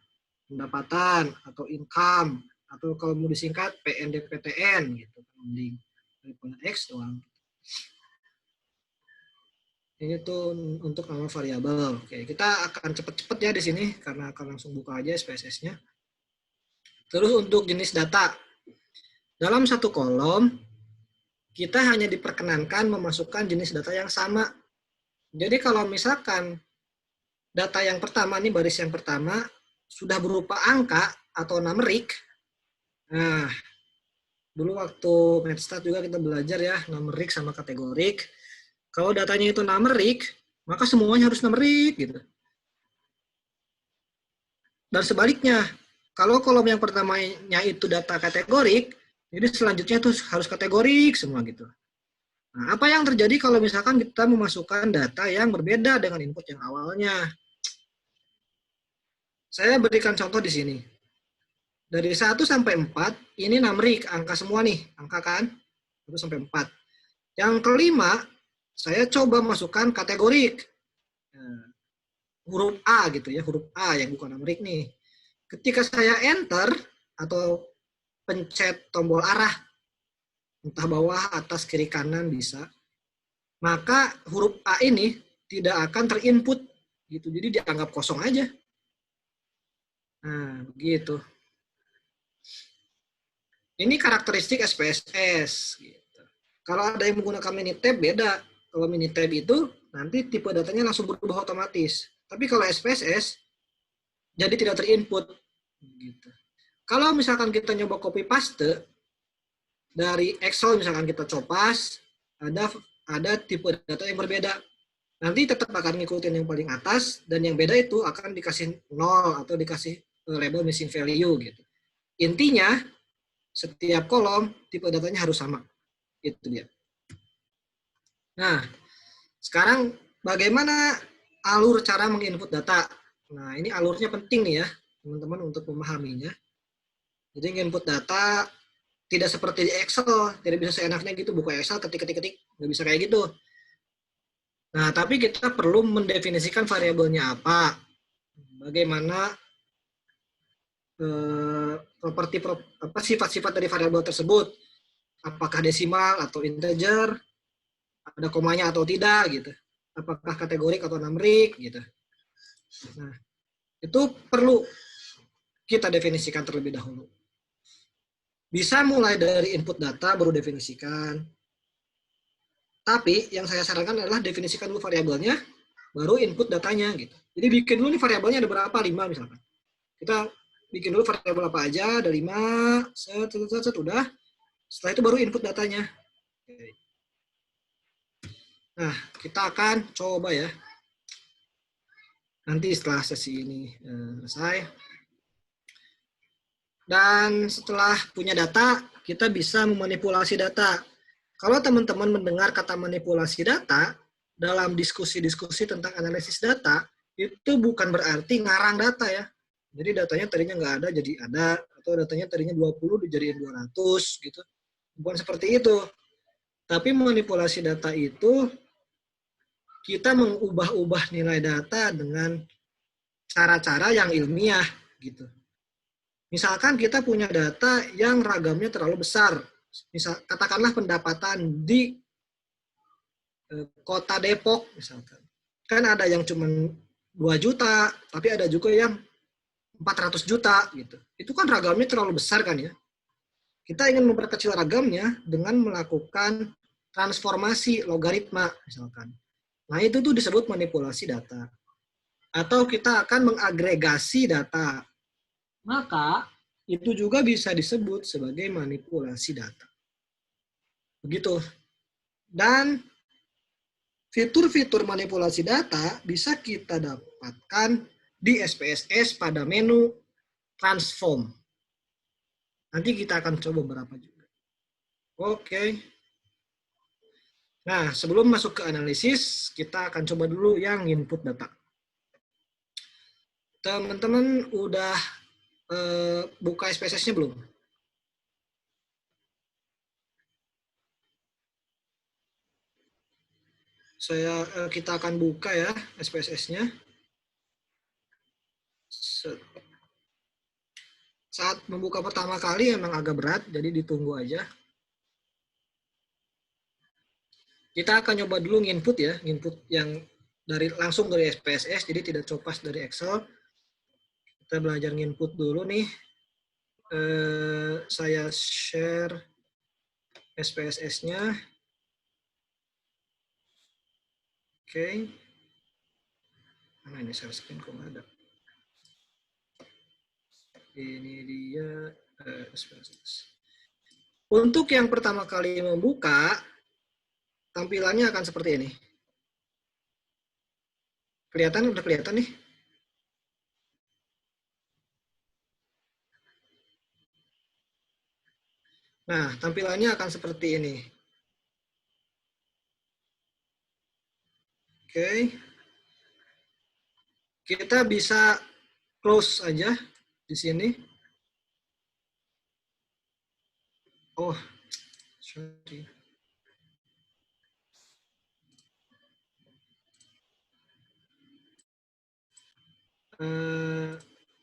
pendapatan atau income, atau kalau mau disingkat PNDPTN gitu, mending daripada X doang. Ini tuh untuk nama variabel. Oke, kita akan cepet-cepet ya di sini karena akan langsung buka aja SPSS-nya. Terus untuk jenis data, dalam satu kolom kita hanya diperkenankan memasukkan jenis data yang sama. Jadi kalau misalkan data yang pertama nih, baris yang pertama sudah berupa angka atau numerik. Nah, dulu waktu Mathstat juga kita belajar ya, numerik sama kategorik. Kalau datanya itu numerik, maka semuanya harus numerik gitu. Dan sebaliknya, kalau kolom yang pertamanya itu data kategorik, jadi selanjutnya itu harus kategorik semua gitu. Nah, apa yang terjadi kalau misalkan kita memasukkan data yang berbeda dengan input yang awalnya? Saya berikan contoh di sini. Dari 1 sampai 4, ini numerik, angka semua nih, angka kan? 1 sampai 4. Yang kelima, saya coba masukkan kategorik. Huruf A gitu ya, huruf A yang bukan numerik nih. Ketika saya enter atau pencet tombol arah, entah bawah, atas, kiri, kanan bisa, maka huruf A ini tidak akan terinput gitu, jadi dianggap kosong aja. Nah, begitu. Ini karakteristik SPSS. Gitu. Kalau ada yang menggunakan Minitab beda. Kalau Minitab itu nanti tipe datanya langsung berubah otomatis. Tapi kalau SPSS jadi tidak terinput. Gitu. Kalau misalkan kita nyoba copy paste dari Excel, misalkan kita copas, ada tipe data yang berbeda. Nanti tetap akan ngikutin yang paling atas, dan yang beda itu akan dikasih 0 atau dikasih label missing value gitu. Intinya setiap kolom tipe datanya harus sama. Itu dia. Nah, sekarang bagaimana alur cara menginput data? Nah, ini alurnya penting nih ya, teman-teman untuk memahaminya. Jadi input data tidak seperti di Excel, tidak bisa seenaknya gitu buka Excel ketik-ketik, nggak bisa kayak gitu. Nah, tapi kita perlu mendefinisikan variabelnya apa, bagaimana sifat-sifat dari variabel tersebut, apakah desimal atau integer, ada komanya atau tidak gitu, apakah kategorik atau numerik gitu. Nah, itu perlu kita definisikan terlebih dahulu. Bisa mulai dari input data baru definisikan. Tapi yang saya sarankan adalah definisikan dulu variabelnya, baru input datanya gitu. Jadi bikin dulu nih variabelnya ada berapa, 5 misalkan. Kita bikin dulu variabel apa aja, ada 5, set, udah. Setelah itu baru input datanya. Nah, kita akan coba ya. Nanti setelah sesi ini selesai. Dan setelah punya data, kita bisa memanipulasi data. Kalau teman-teman mendengar kata manipulasi data, dalam diskusi-diskusi tentang analisis data, itu bukan berarti ngarang data ya. Jadi datanya tadinya nggak ada, jadi ada. Atau datanya tadinya 20, dijadiin 200 gitu. Bukan seperti itu. Tapi manipulasi data itu, kita mengubah-ubah nilai data dengan cara-cara yang ilmiah gitu. Misalkan kita punya data yang ragamnya terlalu besar. Misal, katakanlah pendapatan di kota Depok misalkan. Kan ada yang cuma 2 juta, tapi ada juga yang 400 juta gitu. Itu kan ragamnya terlalu besar kan ya. Kita ingin memperkecil ragamnya dengan melakukan transformasi logaritma misalkan. Nah, itu tuh disebut manipulasi data. Atau kita akan mengagregasi data. Maka itu juga bisa disebut sebagai manipulasi data. Begitu. Dan fitur-fitur manipulasi data bisa kita dapatkan di SPSS pada menu transform. Nanti kita akan coba beberapa juga. Oke. Nah, sebelum masuk ke analisis, kita akan coba dulu yang input data. Teman-teman udah buka SPSS-nya belum? Kita akan buka ya SPSS-nya. Saat membuka pertama kali emang agak berat, jadi ditunggu aja. Kita akan coba dulu nginput ya, nginput yang langsung dari SPSS, jadi tidak copas dari Excel. Kita belajar nginput dulu nih. Saya share SPSS-nya. Oke. Mana ini share screen kok nggak ada? Ini dia SPSS. Untuk yang pertama kali membuka, tampilannya akan seperti ini. Kelihatan? Udah kelihatan nih? Nah, tampilannya akan seperti ini. Oke. Kita bisa close aja di sini. Oh, sorry.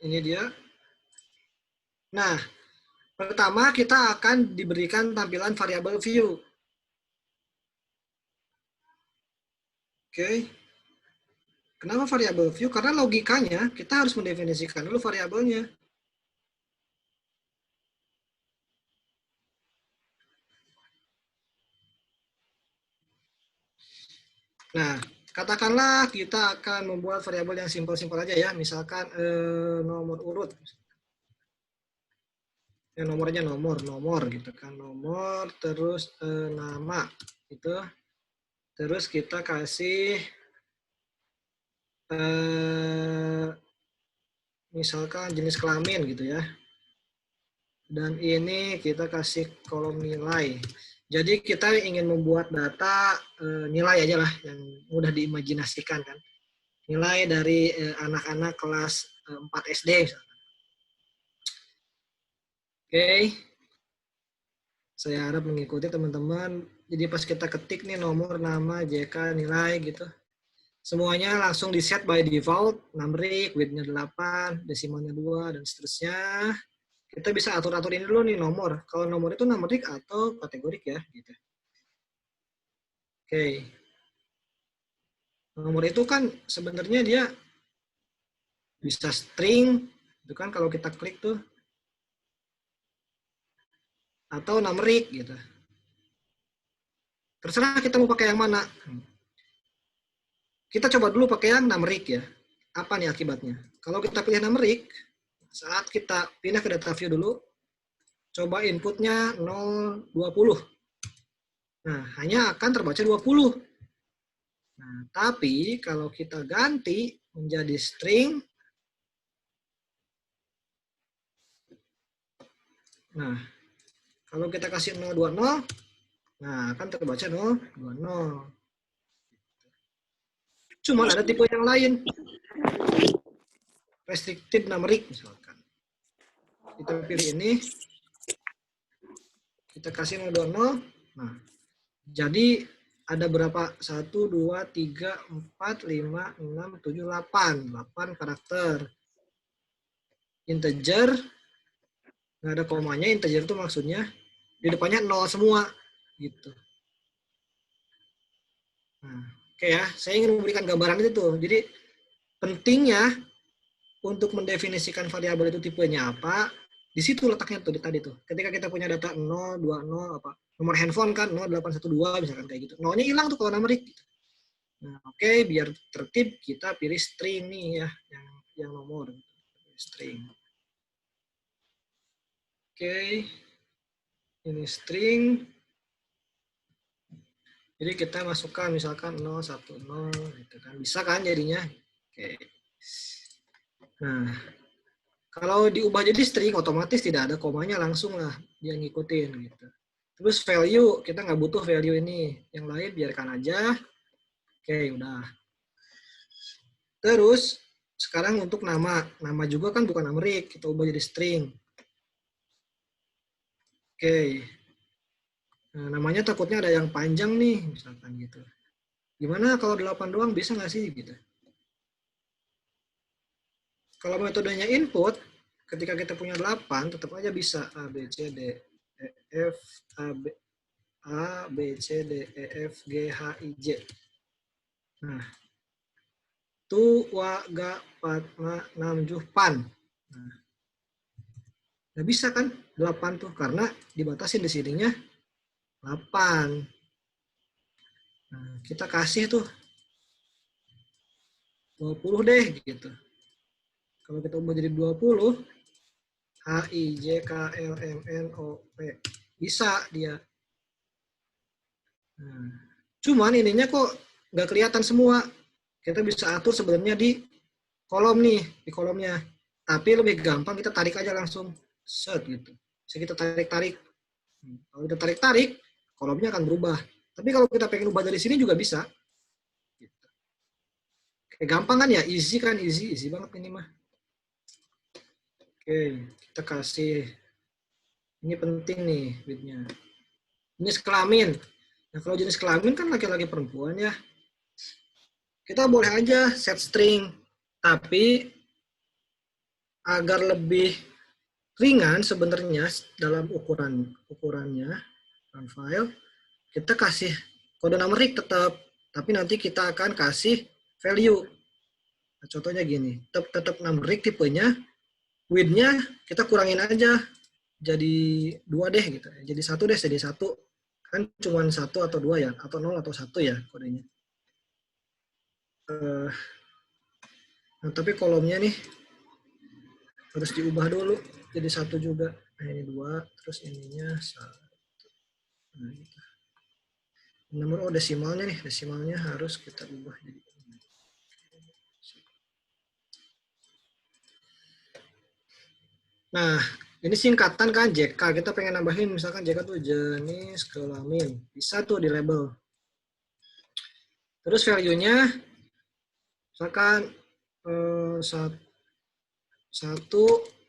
Ini dia. Nah, pertama kita akan diberikan tampilan variabel view. Oke. Kenapa variabel view? Karena logikanya kita harus mendefinisikan dulu variabelnya. Nah, katakanlah kita akan membuat variabel yang simpel-simpel aja ya. Misalkan nomor urut. Ya, nomornya nomor gitu kan. Nomor, terus nama. Gitu. Terus kita kasih misalkan jenis kelamin gitu ya. Dan ini kita kasih kolom nilai. Jadi kita ingin membuat data nilai aja lah yang mudah diimajinasikan kan. Nilai dari anak-anak kelas 4 SD misalkan. Oke. Saya harap mengikuti teman-teman. Jadi pas kita ketik nih nomor, nama, JK, nilai gitu. Semuanya langsung di set by default, numerik, width-nya 8, desimalnya 2, dan seterusnya. Kita bisa atur-atur ini dulu nih nomor. Kalau nomor itu numerik atau kategorik ya. Gitu. Oke. Nomor itu kan sebenarnya dia bisa string. Itu kan kalau kita klik tuh. atau numerik gitu. Terserah kita mau pakai yang mana. Kita coba dulu pakai yang numerik ya. Apa nih akibatnya? Kalau kita pilih numerik, saat kita pindah ke data view dulu, coba inputnya 0, 20. Nah, hanya akan terbaca 20. Nah, tapi kalau kita ganti menjadi string, nah, kalau kita kasih 020, nah akan terbaca 020. Cuman ada tipe yang lain. Restricted numeric misalkan. Kita pilih ini. Kita kasih 020. Nah, jadi ada berapa? 1, 2, 3, 4, 5, 6, 7, 8. 8 karakter. Integer. Nggak ada komanya, integer itu maksudnya di depannya 0 semua. Gitu. Nah, oke ya, saya ingin memberikan gambaran itu tuh. Jadi pentingnya untuk mendefinisikan variabel itu tipenya apa, di situ letaknya tuh di tadi tuh. Ketika kita punya data 0, 20 apa nomor handphone kan 0812 misalkan kayak gitu. Nolnya hilang tuh kalau numerik. Nah, oke, biar tertib kita pilih string nih ya, yang nomor string. Oke. Ini string. Jadi kita masukkan misalkan 010 gitu kan. Bisa kan jadinya? Oke. Nah, kalau diubah jadi string, otomatis tidak ada komanya, langsung lah dia ngikutin gitu. Terus value, kita nggak butuh value ini. Yang lain biarkan aja. Oke, udah. Terus, sekarang untuk nama. Nama juga kan bukan numerik, kita ubah jadi string. Oke. Nah, namanya takutnya ada yang panjang nih, misalkan gitu. Gimana kalau 8 doang, bisa nggak sih gitu? Kalau metodenya input, ketika kita punya 8, tetap aja bisa A, B, C, D, E, F, A, B, C, D, E, F, G, H, I, J. Nah, tu, wa, ga, pat, ma, nam, juh, pan. Nah, nggak bisa kan 8 tuh, karena dibatasin di sininya 8. Nah, kita kasih tuh 20 deh gitu. Kalau kita ubah jadi 20, H, I, J, K, L, M, N, O, P. Bisa dia. Nah, cuman ininya kok nggak kelihatan semua. Kita bisa atur sebenarnya di kolom nih, di kolomnya. Tapi lebih gampang kita tarik aja langsung. Set gitu. Bisa kita tarik-tarik. Kalau kita tarik-tarik, kolomnya akan berubah. Tapi kalau kita pengen ubah dari sini juga bisa. Gitu. Kayak gampang kan ya, easy kan, easy banget ini mah. Oke, kita kasih. Ini penting nih widthnya. Jenis kelamin. Nah, kalau jenis kelamin kan laki-laki perempuan ya. Kita boleh aja set string, tapi agar lebih ringan sebenarnya dalam ukurannya file, kita kasih kode numerik tetap, tapi nanti kita akan kasih value. Nah, contohnya gini, tetap numerik tipenya, width-nya kita kurangin aja jadi 2 deh gitu, jadi 1 deh, jadi 1 kan cuma 1 atau 2 ya, atau 0 atau 1 ya kodenya. Nah, tapi kolomnya nih harus diubah dulu jadi 1 juga. Nah, ini 2, terus ininya 1. Nah, gitu. Nomor desimalnya nih, desimalnya harus kita ubah jadi. Nah, ini singkatan kan JK. Kita pengen nambahin misalkan JK tuh jenis kelamin. Bisa tuh di label. Terus value-nya misalkan 1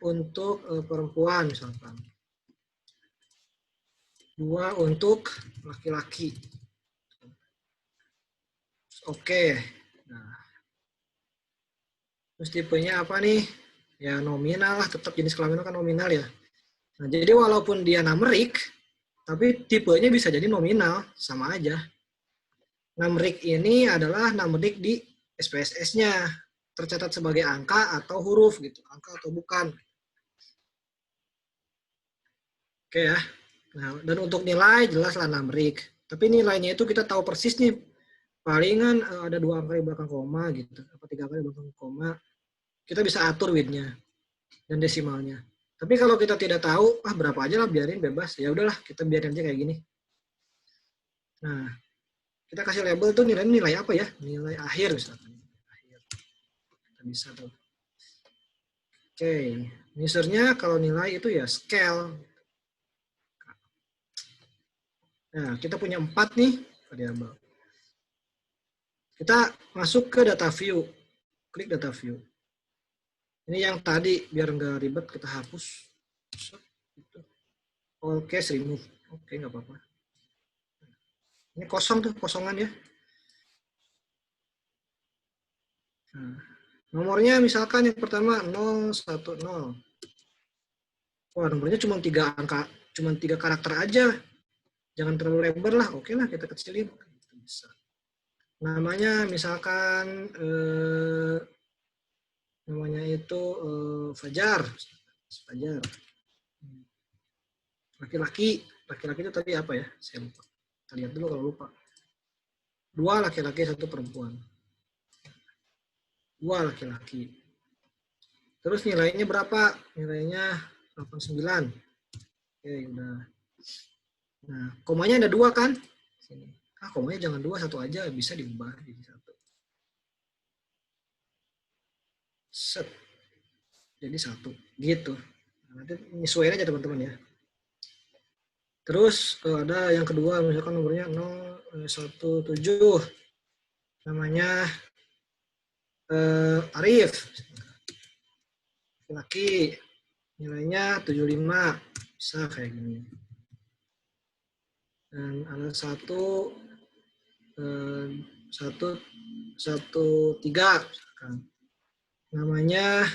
untuk perempuan misalkan. 2 untuk laki-laki. Oke. Nah. Terus tipenya apa nih? Ya nominal lah, tetap jenis kelamin kan nominal ya. Nah, jadi walaupun dia numerik, tapi tipenya bisa jadi nominal, sama aja. Numerik ini adalah numerik di SPSS-nya, tercatat sebagai angka atau huruf gitu, angka atau bukan. Oke ya, Nah, dan untuk nilai jelaslah numerik. Tapi nilainya itu kita tahu persis nih. Palingan ada 2 angka di belakang koma gitu, apa 3 angka di belakang koma. Kita bisa atur width-nya dan desimalnya. Tapi kalau kita tidak tahu, berapa aja lah, biarin bebas. Ya udahlah, kita biarin aja kayak gini. Nah, kita kasih label tuh nilai apa ya? Nilai akhir misalkan. Akhir. Kita bisa tuh. Oke, measure-nya kalau nilai itu ya scale. Nah, kita punya 4 nih variabel. Kita masuk ke data view. Klik data view. Ini yang tadi, biar nggak ribet kita hapus. All case remove. Oke, nggak apa-apa. Ini kosong tuh, kosongan ya. Nah, nomornya misalkan yang pertama 010. Wah, nomornya cuma 3 angka, cuma 3 karakter aja. Jangan terlalu lebar lah. Oke lah, kita kecilin. Bisa. Namanya misalkan namanya itu Fajar. Fajar. Laki-laki itu tadi apa ya? Saya lupa. Kita lihat dulu kalau lupa. 2 laki-laki, 1 perempuan. 2 laki-laki. Terus nilainya berapa? Nilainya 89. Oke, udah. Nah, komanya ada 2 kan? Sini. Komanya jangan 2, 1 aja. Bisa diubah jadi 1. Set. Jadi 1. Gitu. Nah, nanti nyesuaiin aja teman-teman ya. Terus ada yang kedua, misalkan nomornya 017. Namanya Arif. Laki. Nilainya 75. Bisa kayak gini. Dan ada 113. Namanya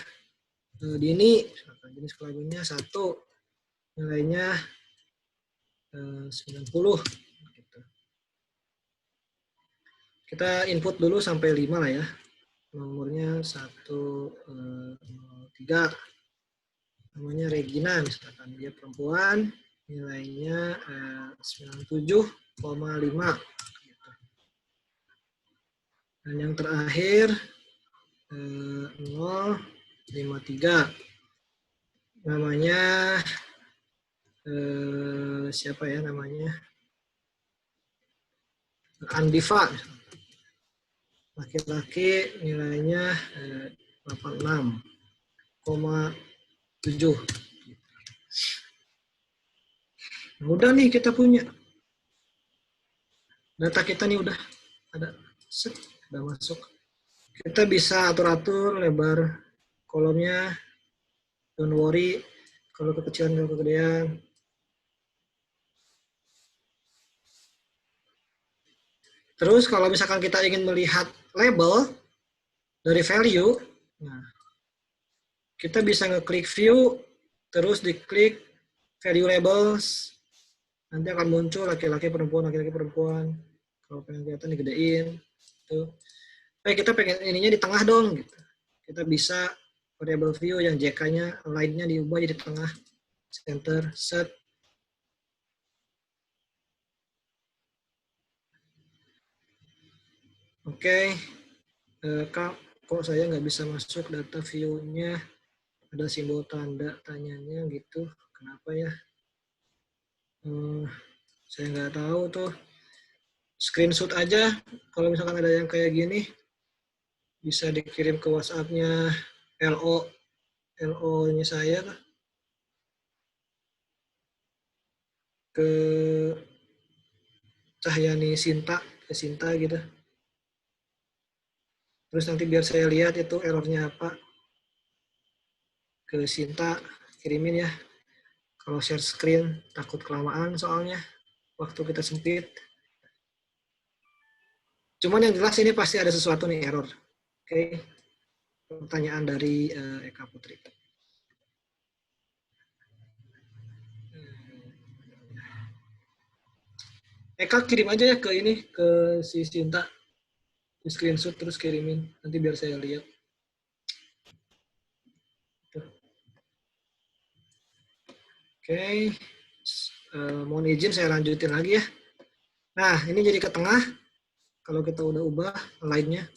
Dini. Jenis kelaminnya 1. Nilainya 90. Gitu. Kita input dulu sampai 5 lah ya. Nomornya 103. Namanya Regina misalkan, dia perempuan, nilainya 97,5 gitu. Dan yang terakhir 053. Namanya siapa ya namanya? Andiva. Laki-laki, nilainya 86,7. Nah, udah nih kita punya. Data kita nih udah ada. Set, udah masuk. Kita bisa atur-atur lebar kolomnya. Don't worry kalau kekecilan atau kegedean. Terus kalau misalkan kita ingin melihat label dari value, nah, kita bisa ngeklik view, terus diklik value labels, nanti akan muncul laki-laki perempuan, laki-laki perempuan. Kalau pengen kelihatan digedein, tuh. Kita pengen ininya di tengah dong, gitu. Kita bisa variable view yang JK-nya, line-nya diubah jadi tengah, center, set. Oke. Kok saya nggak bisa masuk data view-nya? Ada simbol tanda tanyanya gitu. Kenapa ya? Saya nggak tahu tuh. Screenshot aja. Kalau misalkan ada yang kayak gini, bisa dikirim ke WhatsApp-nya LO-nya saya lah. Ke Cahyani Sinta, ke Sinta gitu. Terus nanti biar saya lihat itu errornya apa. Ke Sinta, kirimin ya. Kalau share screen, takut kelamaan soalnya. Waktu kita sempit. Cuman yang jelas ini pasti ada sesuatu nih error. Oke. Pertanyaan dari Eka Putri. Eka kirim aja ya ke ini, ke si Sinta. Di screenshot terus kirimin. Nanti biar saya lihat. Oke. mohon izin saya lanjutin lagi ya. Nah, ini jadi ke tengah. Kalau kita udah ubah align-nya.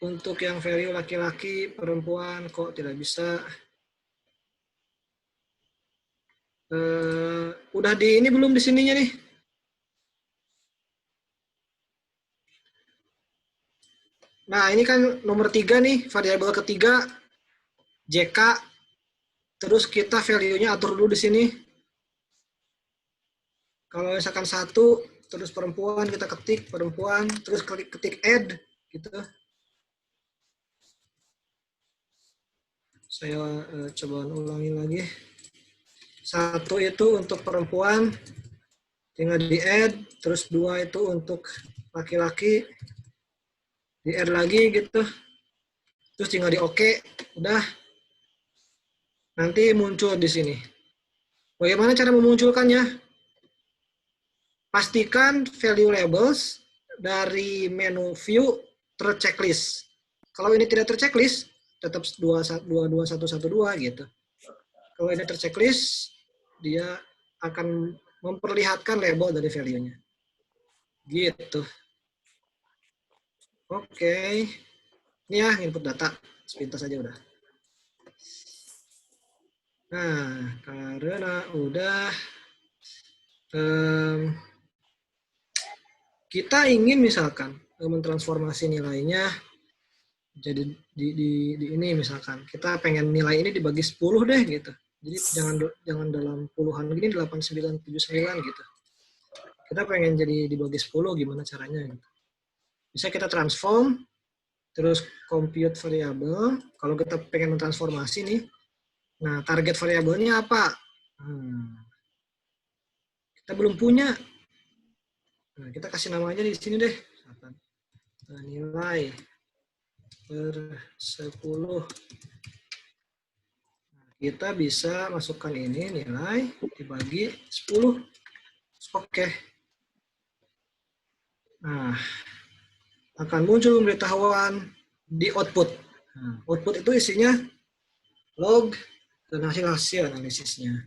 Untuk yang value laki-laki, perempuan kok tidak bisa. Udah di ini belum di sininya nih? Nah, ini kan nomor 3 nih, variabel ketiga, JK. Terus kita value-nya atur dulu di sini. Kalau misalkan 1, terus perempuan, kita ketik perempuan, terus ketik add, gitu. Saya coba ulangi lagi. 1 itu untuk perempuan, tinggal di add, terus 2 itu untuk laki-laki, di add lagi gitu. Terus tinggal di oke, udah. Nanti muncul di sini. Bagaimana cara memunculkannya? Pastikan value labels dari menu view terchecklist. Kalau ini tidak terchecklist, tetap 22112 gitu. Kalau ini terchecklist, dia akan memperlihatkan label dari value-nya. Gitu. Oke. Ini ya input data. Sepintas aja udah. Nah, karena udah kita ingin misalkan mentransformasi nilainya jadi di ini misalkan kita pengen nilai ini dibagi 10 deh gitu. Jadi jangan dalam puluhan gini 8979 gitu. Kita pengen jadi dibagi 10 gimana caranya gitu. Bisa kita transform terus compute variable. Kalau kita pengen mentransformasi nih. Nah, target variabelnya apa? Kita belum punya. Nah, kita kasih nama aja di sini deh. Nilai per 10. Nah, kita bisa masukkan ini nilai dibagi 10. Oke. Nah, akan muncul pemberitahuan di output. Nah, output itu isinya log dan hasil analisisnya.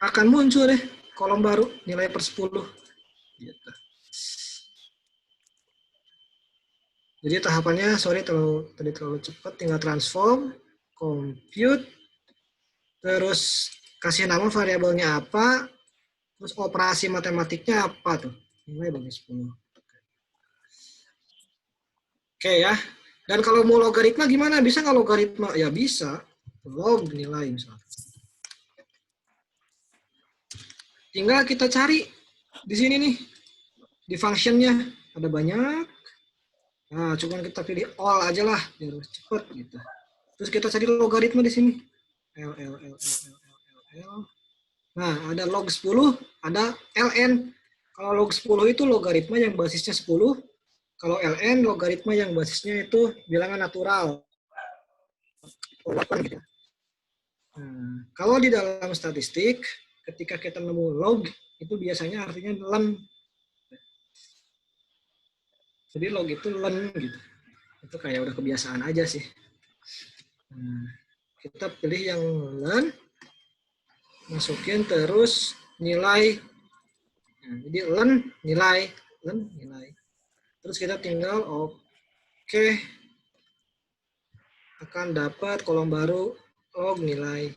Akan muncul deh kolom baru nilai per 10. Gitu. Jadi tahapannya, tadi terlalu cepat, tinggal transform, compute, terus kasih nama variabelnya apa, terus operasi matematiknya apa tuh, nilai bagi 10. Oke ya, dan kalau mau logaritma gimana? Bisa nggak logaritma? Ya bisa, log nilai misalnya. Tinggal kita cari di sini nih, di functionnya ada banyak. Nah, cuman kita pilih all aja lah, biar cepet gitu. Terus kita cari logaritma di sini. L. Nah, ada log 10, ada ln. Kalau log 10 itu logaritma yang basisnya 10. Kalau ln, logaritma yang basisnya itu bilangan natural. Nah, kalau di dalam statistik, ketika kita nemu log, itu biasanya artinya len. Jadi log itu len gitu. Itu kayak udah kebiasaan aja sih. Nah, kita pilih yang len, masukin terus nilai. Nah, jadi len nilai. Terus kita tinggal oke. Akan dapat kolom baru log nilai.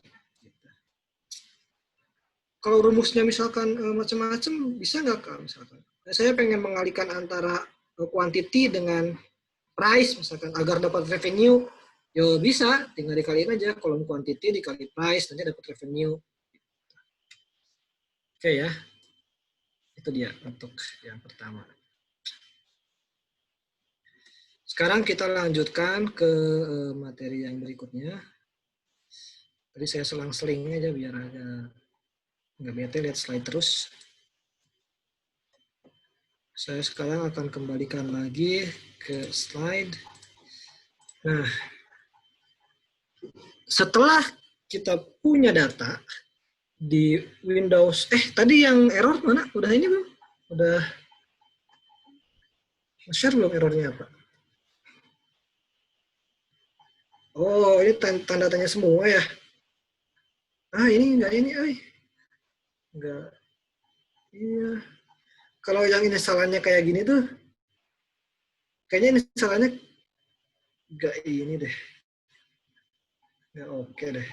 Kalau rumusnya misalkan macam-macam, bisa nggak Kak? Misalkan saya pengen mengalihkan antara quantity dengan price misalkan agar dapat revenue, ya bisa, tinggal dikaliin aja kolom quantity dikali price, nanti dapat revenue. Oke ya, itu dia untuk yang pertama. Sekarang kita lanjutkan ke materi yang berikutnya. Tadi saya selang-seling aja biar agak nggak bete lihat slide terus. Saya sekarang akan kembalikan lagi ke slide. Nah, setelah kita punya data di Windows, tadi yang error mana? Udah ini belum? Udah Share belum errornya apa? Oh, ini tanda tanya semua ya. Ini enggak ini, enggak. Iya. Kalau yang ini salahnya kayak gini tuh, kayaknya ini salahnya enggak ini deh. Enggak oke deh.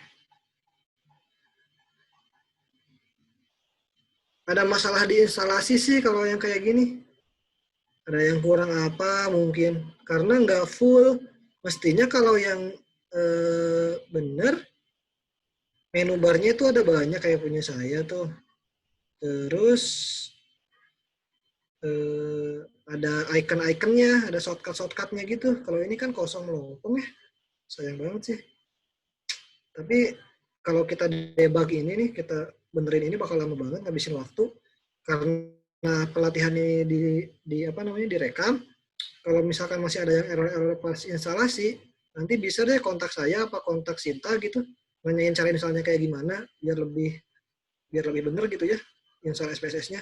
Ada masalah di instalasi sih kalau yang kayak gini. Ada yang kurang apa mungkin. Karena nggak full. Mestinya kalau yang benar, menu barnya itu ada banyak kayak punya saya tuh. Terus ada icon-iconnya, ada shortcut-shortcutnya gitu. Kalau ini kan kosong melompong ya. Sayang banget sih. Tapi kalau kita debug ini nih, kita benerin ini bakal lama banget, ngabisin waktu. Karena pelatihan ini direkam. Kalau misalkan masih ada yang error-error pas instalasi, nanti bisa deh kontak saya apa kontak Sinta gitu, nanyain cara instalnya kayak gimana, biar lebih bener gitu ya, install SPSS-nya.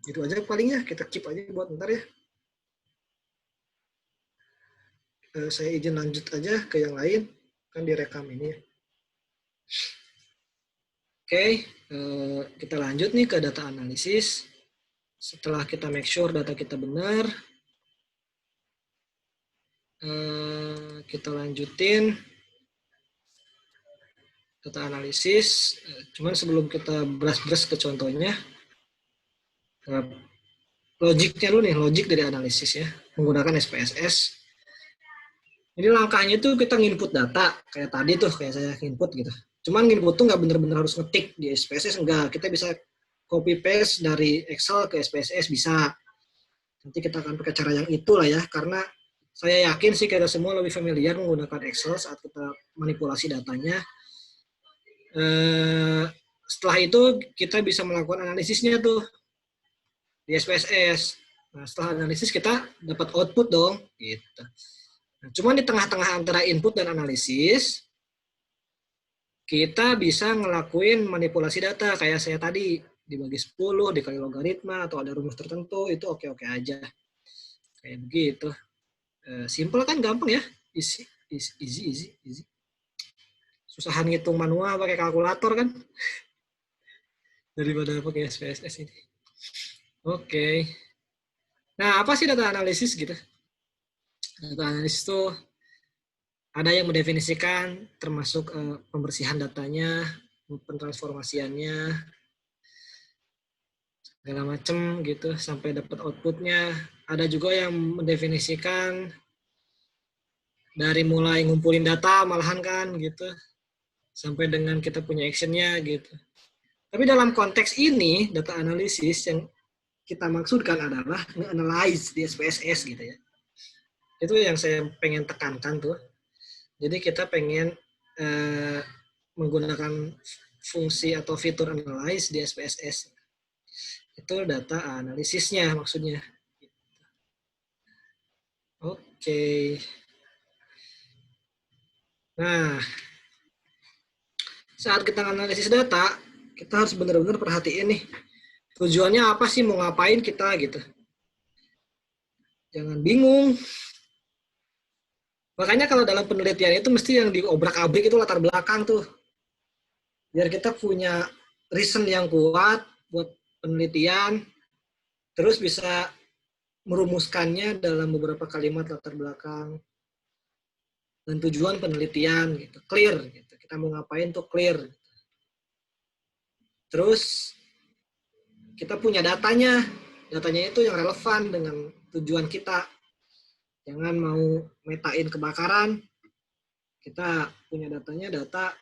Itu aja palingnya, kita keep aja buat ntar ya. Saya izin lanjut aja ke yang lain, kan direkam ini ya. Oke, kita lanjut nih ke data analisis. Setelah kita make sure data kita benar, kita lanjutin data analisis. Cuman sebelum kita brush ke contohnya, logiknya dulu nih, logik dari analisis ya, menggunakan SPSS. Jadi langkahnya tuh kita nginput data, kayak tadi tuh, kayak saya input gitu. Cuman nginput tuh nggak bener-bener harus ngetik di SPSS, enggak. Kita bisa copy paste dari Excel ke SPSS bisa. Nanti kita akan pakai cara yang itulah ya, karena saya yakin sih kita semua lebih familiar menggunakan Excel saat kita manipulasi datanya. Setelah itu kita bisa melakukan analisisnya tuh di SPSS. Nah, setelah analisis kita dapat output dong, gitu. Nah, cuman di tengah-tengah antara input dan analisis, kita bisa ngelakuin manipulasi data kayak saya tadi, dibagi 10, dikali logaritma, atau ada rumus tertentu, itu oke-oke aja. Kayak begitu. Simple kan, gampang ya. Easy. Susahan ngitung manual pakai kalkulator kan, daripada pakai SPSS ini. Oke. Nah, apa sih data analisis gitu? Data analisis itu ada yang mendefinisikan termasuk pembersihan datanya, pentransformasiannya, segala macam gitu sampai dapat outputnya. Ada juga yang mendefinisikan dari mulai ngumpulin data malahan kan gitu, sampai dengan kita punya actionnya gitu. Tapi dalam konteks ini, data analisis yang kita maksudkan adalah nge-analyze di SPSS gitu ya. Itu yang saya pengen tekankan tuh. Jadi kita pengen menggunakan fungsi atau fitur analyze di SPSS. Itu data analisisnya maksudnya. Oke. Nah, saat kita analisis data, kita harus benar-benar perhatiin nih. Tujuannya apa sih, mau ngapain kita gitu. Jangan bingung. Makanya kalau dalam penelitian itu mesti yang diobrak-abrik itu latar belakang tuh. Biar kita punya reason yang kuat buat penelitian, terus bisa merumuskannya dalam beberapa kalimat latar belakang dan tujuan penelitian gitu, clear gitu. Kita mau ngapain tuh clear. Terus kita punya datanya itu yang relevan dengan tujuan kita. Jangan mau metain kebakaran, kita punya datanya data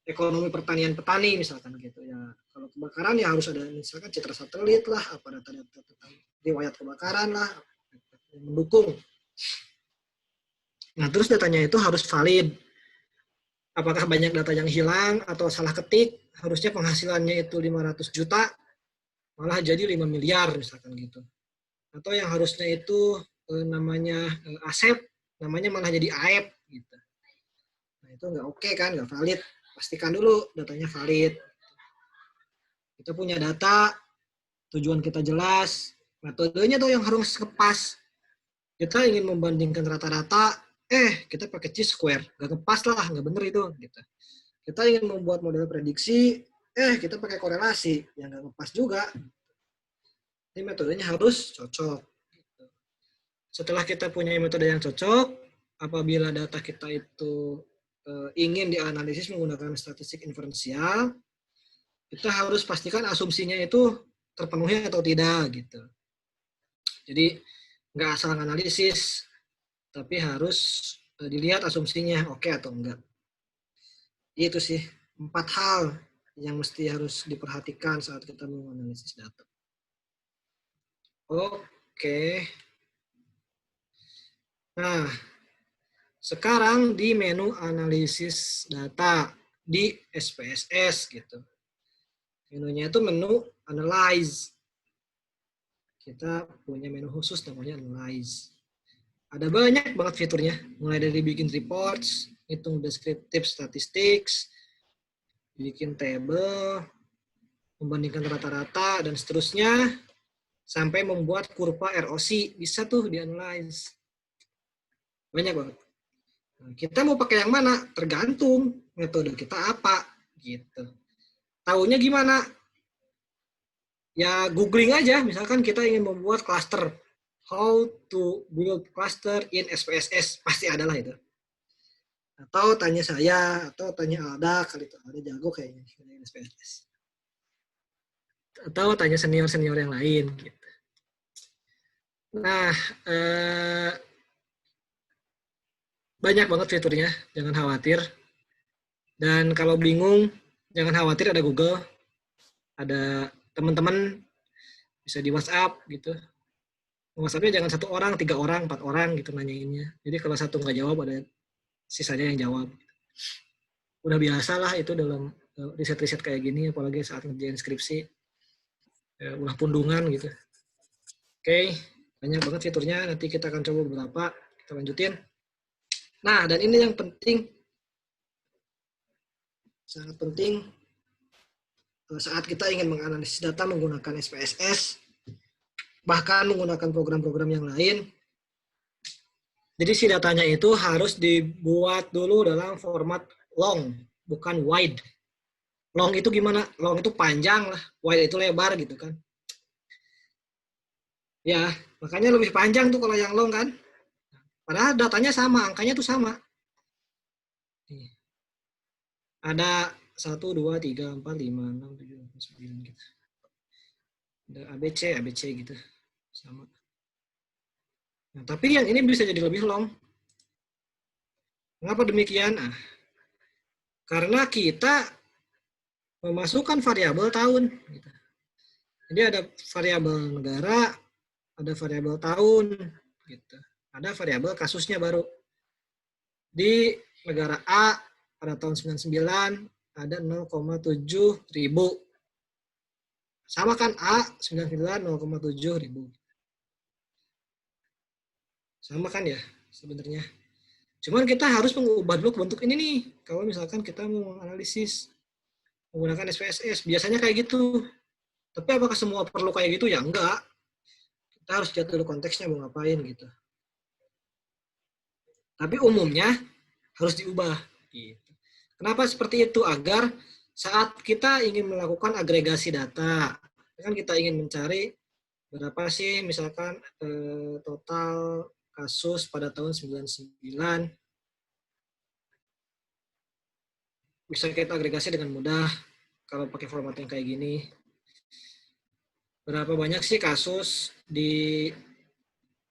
ekonomi pertanian petani misalkan gitu ya. Kalau kebakaran ya harus ada misalkan citra satelit lah, apa data-data tentang riwayat kebakaran lah yang mendukung. Nah, terus datanya itu harus valid. Apakah banyak data yang hilang atau salah ketik, harusnya penghasilannya itu 500 juta, malah jadi 5 miliar misalkan gitu. Atau yang harusnya itu namanya aset, namanya malah jadi AEP gitu. Nah, itu nggak oke kan, nggak valid. Pastikan dulu datanya valid. Kita punya data, tujuan kita jelas, Metodenya tuh yang harus ngepas. Kita ingin membandingkan rata-rata, kita pakai chi-square, nggak ngepas lah, nggak bener itu. Gitu. Kita ingin membuat model prediksi, kita pakai korelasi, yang nggak ngepas juga. Ini metodenya harus cocok. Setelah kita punya metode yang cocok, apabila data kita itu ingin dianalisis menggunakan statistik inferensial, kita harus pastikan asumsinya itu terpenuhi atau tidak gitu. Jadi nggak asal analisis, tapi harus dilihat asumsinya oke atau enggak. Itu sih 4 hal yang mesti harus diperhatikan saat kita menganalisis data. Oke. Nah, sekarang di menu analisis data di SPSS gitu. Menunya itu menu analyze. Kita punya menu khusus namanya analyze. Ada banyak banget fiturnya, mulai dari bikin reports, hitung deskriptif statistics, bikin table, membandingkan rata-rata, dan seterusnya, sampai membuat kurva ROC, bisa tuh di-analyze. Banyak banget. Nah, kita mau pakai yang mana? Tergantung metode kita apa. Gitu. Taunya gimana? Ya googling aja, misalkan kita ingin membuat cluster. How to build cluster in SPSS, pasti ada lah itu. Atau tanya saya, atau tanya Alda, kali itu Alda jago kayaknya in SPSS. Atau tanya senior-senior yang lain. Gitu. Nah, banyak banget fiturnya, jangan khawatir. Dan kalau bingung, jangan khawatir, ada Google, ada teman-teman, bisa di WhatsApp gitu. WhatsApp-nya jangan 1 orang, 3 orang, 4 orang gitu nanyainnya. Jadi kalau satu nggak jawab, ada sisanya yang jawab. Udah biasa lah itu dalam riset-riset kayak gini, apalagi saat ngerjain skripsi, ulah pundungan gitu. Oke, banyak banget fiturnya, nanti kita akan coba beberapa, kita lanjutin. Nah, dan ini yang penting, sangat penting, saat kita ingin menganalisis data menggunakan SPSS, bahkan menggunakan program-program yang lain. Jadi si datanya itu harus dibuat dulu dalam format long, bukan wide. Long itu gimana? Long itu panjang lah, wide itu lebar gitu kan. Ya, makanya lebih panjang tuh kalau yang long kan. Padahal datanya sama, angkanya tuh sama. Ada 1, 2, 3, 4, 5, 6, 7, 9 gitu. Ada ABC gitu. Sama. Nah, tapi yang ini bisa jadi lebih long. Mengapa demikian? Nah, karena kita memasukkan variabel tahun. Gitu. Jadi ada variabel negara, ada variabel tahun, gitu. Ada variabel kasusnya baru. Di negara A pada tahun 99 ada 0,7 ribu. Sama kan A 99 0,7 ribu. Sama kan ya sebenarnya. Cuman kita harus mengubah dulu bentuk ini nih. Kalau misalkan kita mau analisis menggunakan SPSS, biasanya kayak gitu. Tapi apakah semua perlu kayak gitu? Ya enggak. Kita harus lihat dulu konteksnya mau ngapain gitu. Tapi umumnya harus diubah. Gitu. Kenapa seperti itu? Agar saat kita ingin melakukan agregasi data, kan kita ingin mencari berapa sih misalkan total kasus pada tahun 99, bisa kita agregasi dengan mudah kalau pakai format yang kayak gini. Berapa banyak sih kasus di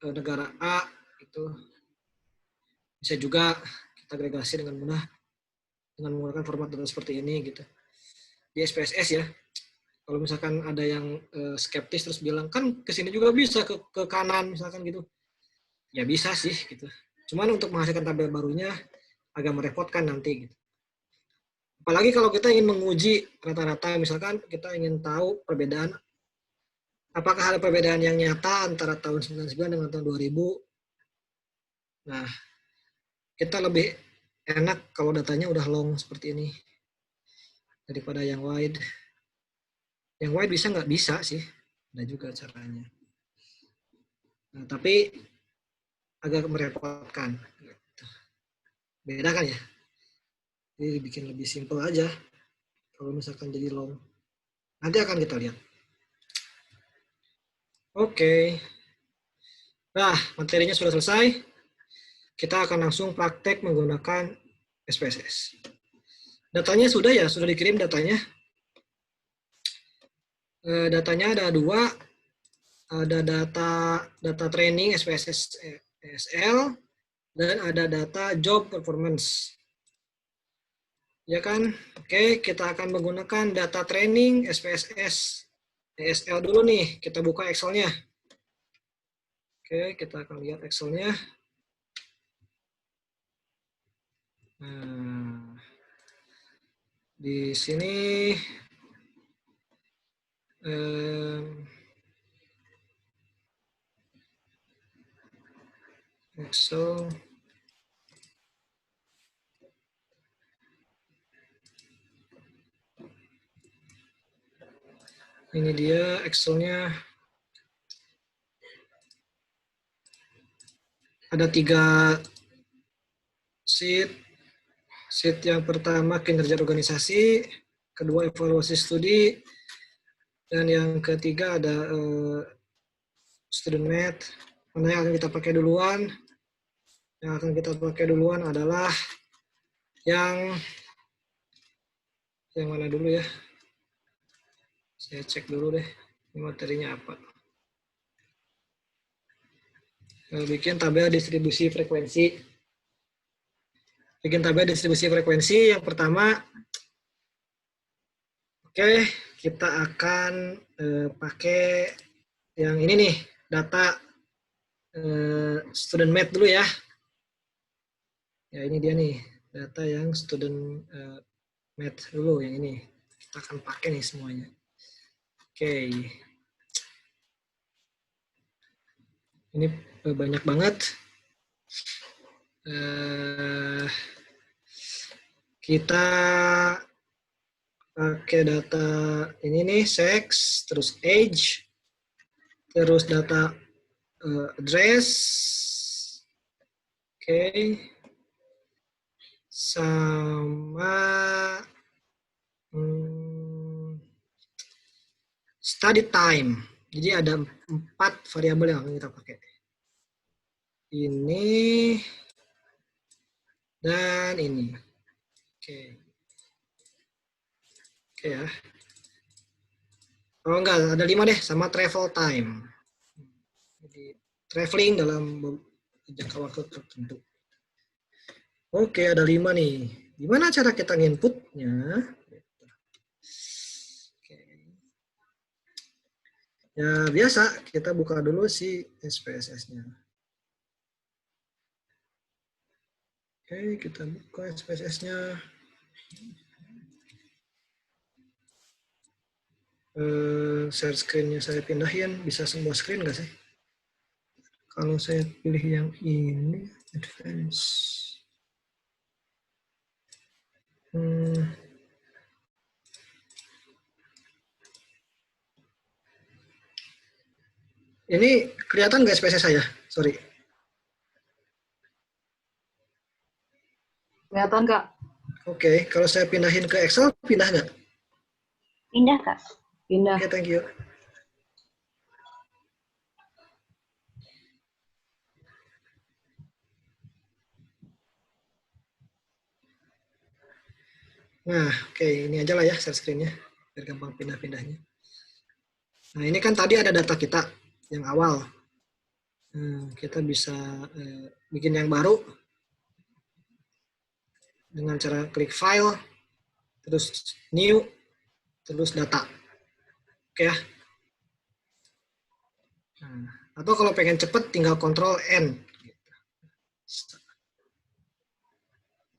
negara A itu, bisa juga kita agregasi dengan mudah dengan menggunakan format data seperti ini gitu. Di SPSS ya. Kalau misalkan ada yang skeptis terus bilang kan kesini juga bisa ke kanan misalkan gitu. Ya bisa sih gitu. Cuman untuk menghasilkan tabel barunya agak merepotkan nanti gitu. Apalagi kalau kita ingin menguji rata-rata, misalkan kita ingin tahu perbedaan, apakah ada perbedaan yang nyata antara tahun 99 dengan tahun 2000. Nah, kita lebih enak kalau datanya udah long seperti ini daripada yang wide. Yang wide bisa nggak? Bisa sih. Ada juga caranya. Nah, tapi agak merepotkan. Beda kan ya? Jadi bikin lebih simple aja. Kalau misalkan jadi long. Nanti akan kita lihat. Oke. Nah, materinya sudah selesai. Kita akan langsung praktek menggunakan SPSS. Datanya sudah ya, sudah dikirim datanya. Datanya ada 2. Ada data training SPSS ESL dan ada data job performance. Ya kan? Oke, kita akan menggunakan data training SPSS ESL dulu nih. Kita buka Excel-nya. Oke, kita akan lihat Excel-nya. Nah, di sini Excel. Ini dia Excel-nya. Ada 3 sheet. Sheet yang pertama kinerja organisasi, kedua evaluasi studi, dan yang ketiga ada student math. Mana yang akan kita pakai duluan? Yang akan kita pakai duluan adalah yang mana dulu ya? Saya cek dulu deh, ini materinya apa. Bikin tabel distribusi frekuensi. Bikin tabel distribusi frekuensi yang pertama. Oke, kita akan pakai yang ini nih, data student math dulu ya. Ya ini dia nih, data yang student math dulu yang ini. Kita akan pakai nih semuanya. Oke. Ini banyak banget. Kita pakai data ini nih, sex, terus age, terus data address, oke, sama study time. Jadi ada 4 variabel yang akan kita pakai. Ini dan ini. Oke. Oke ya. Oh enggak, ada 5 deh, sama travel time. Jadi traveling dalam jangka waktu tertentu. Oke, ada 5 nih. Gimana cara kita nginputnya? Oke. Ya biasa, kita buka dulu si SPSS-nya. Oke, kita buka SPSS-nya. Share screen-nya saya pindahin, bisa semua screen nggak sih? Kalau saya pilih yang ini, advance. Ini kelihatan nggak SPSS saya? Sorry.
Kelihatan, Kak.
Oke, kalau saya pindahin ke Excel, pindah nggak?
Pindah, Kak. Pindah.
Oke, thank you. Nah, oke, ini aja lah ya share screen-nya, biar gampang pindah-pindahnya. Nah, ini kan tadi ada data kita yang awal. Kita bisa bikin yang baru dengan cara klik file, terus new, terus data. Oke ya. Nah, atau kalau pengen cepet tinggal Ctrl N.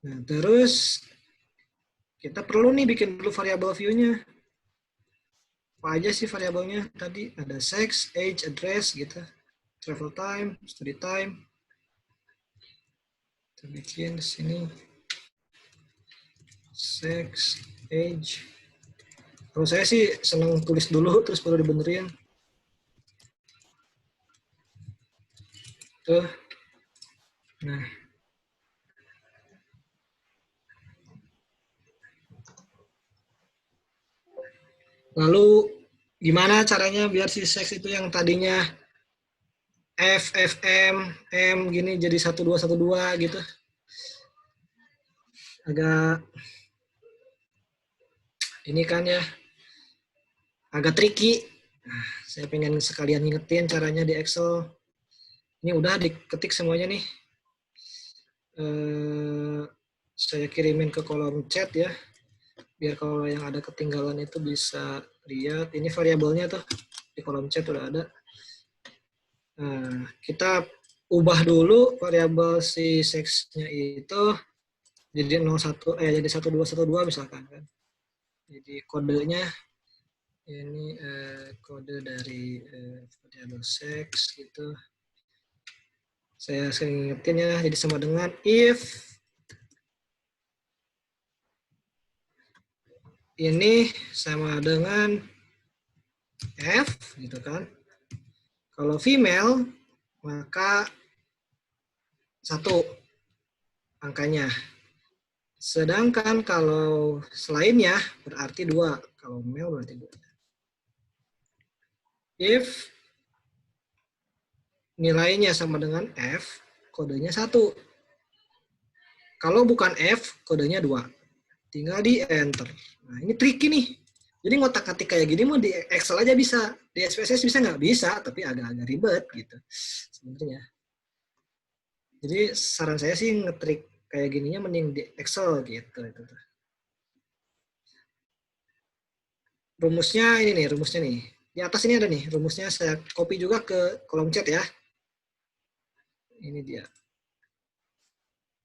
Nah, terus kita perlu nih bikin dulu variabel view-nya. Apa aja sih variabelnya? Tadi ada sex, age, address gitu. Travel time, study time. Kita bikin di sini sex, age. Kalau saya sih senang tulis dulu terus baru dibenerin. Tuh. Nah. Lalu gimana caranya biar si seks itu yang tadinya F, F, M gini jadi 1212 gitu. Agak ini kan ya, agak tricky. Nah, saya pengen sekalian ngingetin caranya di Excel. Ini udah diketik semuanya nih. Saya kirimin ke kolom chat ya, biar kalau yang ada ketinggalan itu bisa lihat. Ini variabelnya tuh di kolom chat udah ada. Nah, kita ubah dulu variabel si seksnya itu jadi 01 jadi 1212 misalkan kan. Jadi kodenya ini kode dari variabel seks gitu. Saya sering ingetin ya, jadi sama dengan if ini sama dengan F gitu kan. Kalau female maka 1 angkanya. Sedangkan kalau selainnya berarti 2. Kalau male berarti 2. If nilainya sama dengan F, kodenya 1. Kalau bukan F, kodenya 2. Tinggal di enter. Nah, ini tricky nih. Jadi ngotak-atik kayak gini mau di Excel aja bisa. Di SPSS bisa nggak? Bisa, tapi agak-agak ribet gitu sebenarnya. Jadi saran saya sih ngetrik kayak gininya mending di Excel gitu. Rumusnya ini nih, rumusnya nih. Di atas ini ada nih, rumusnya saya copy juga ke kolom chat ya. Ini dia.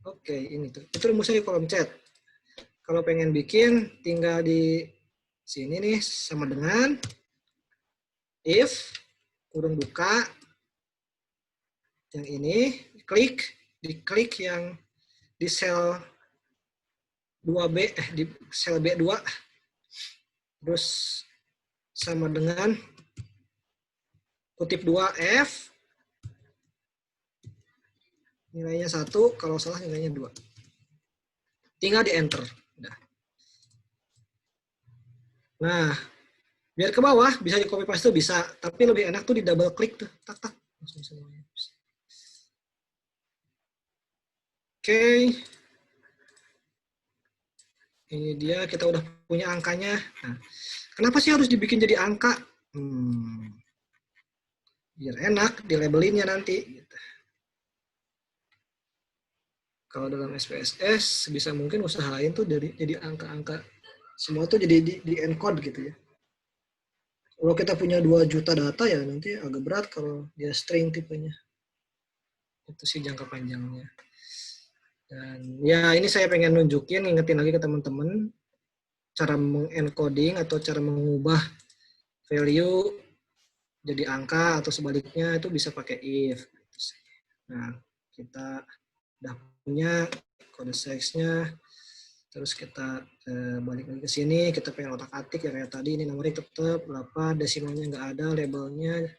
Oke, ini tuh. Itu rumusnya di kolom chat. Kalau pengen bikin, tinggal di sini nih, sama dengan if, kurung buka, yang ini, diklik yang di sel 2B, di sel B2, terus sama dengan kutip 2F, nilainya 1, kalau salah nilainya 2. Tinggal di enter. Nah, biar ke bawah bisa di copy paste tuh bisa, tapi lebih enak tuh di double klik tuh, tak langsung semuanya. Oke. Ini dia, kita udah punya angkanya. Nah, kenapa sih harus dibikin jadi angka? Biar enak di labelinnya nanti. Gitu. Kalau dalam SPSS sebisa mungkin usahain tuh jadi angka-angka. Semua tuh jadi di encode gitu ya. Kalau kita punya 2 juta data ya nanti agak berat kalau dia string tipenya. Itu sih jangka panjangnya. Dan ya ini saya pengen nunjukin, ngingetin lagi ke teman-teman cara mengencoding atau cara mengubah value jadi angka atau sebaliknya itu bisa pakai if. Nah, kita udah punya kode seksnya, terus kita balik lagi ke sini, kita pengen otak-atik ya kayak tadi, ini nomornya tetap 8, desimalnya nggak ada, labelnya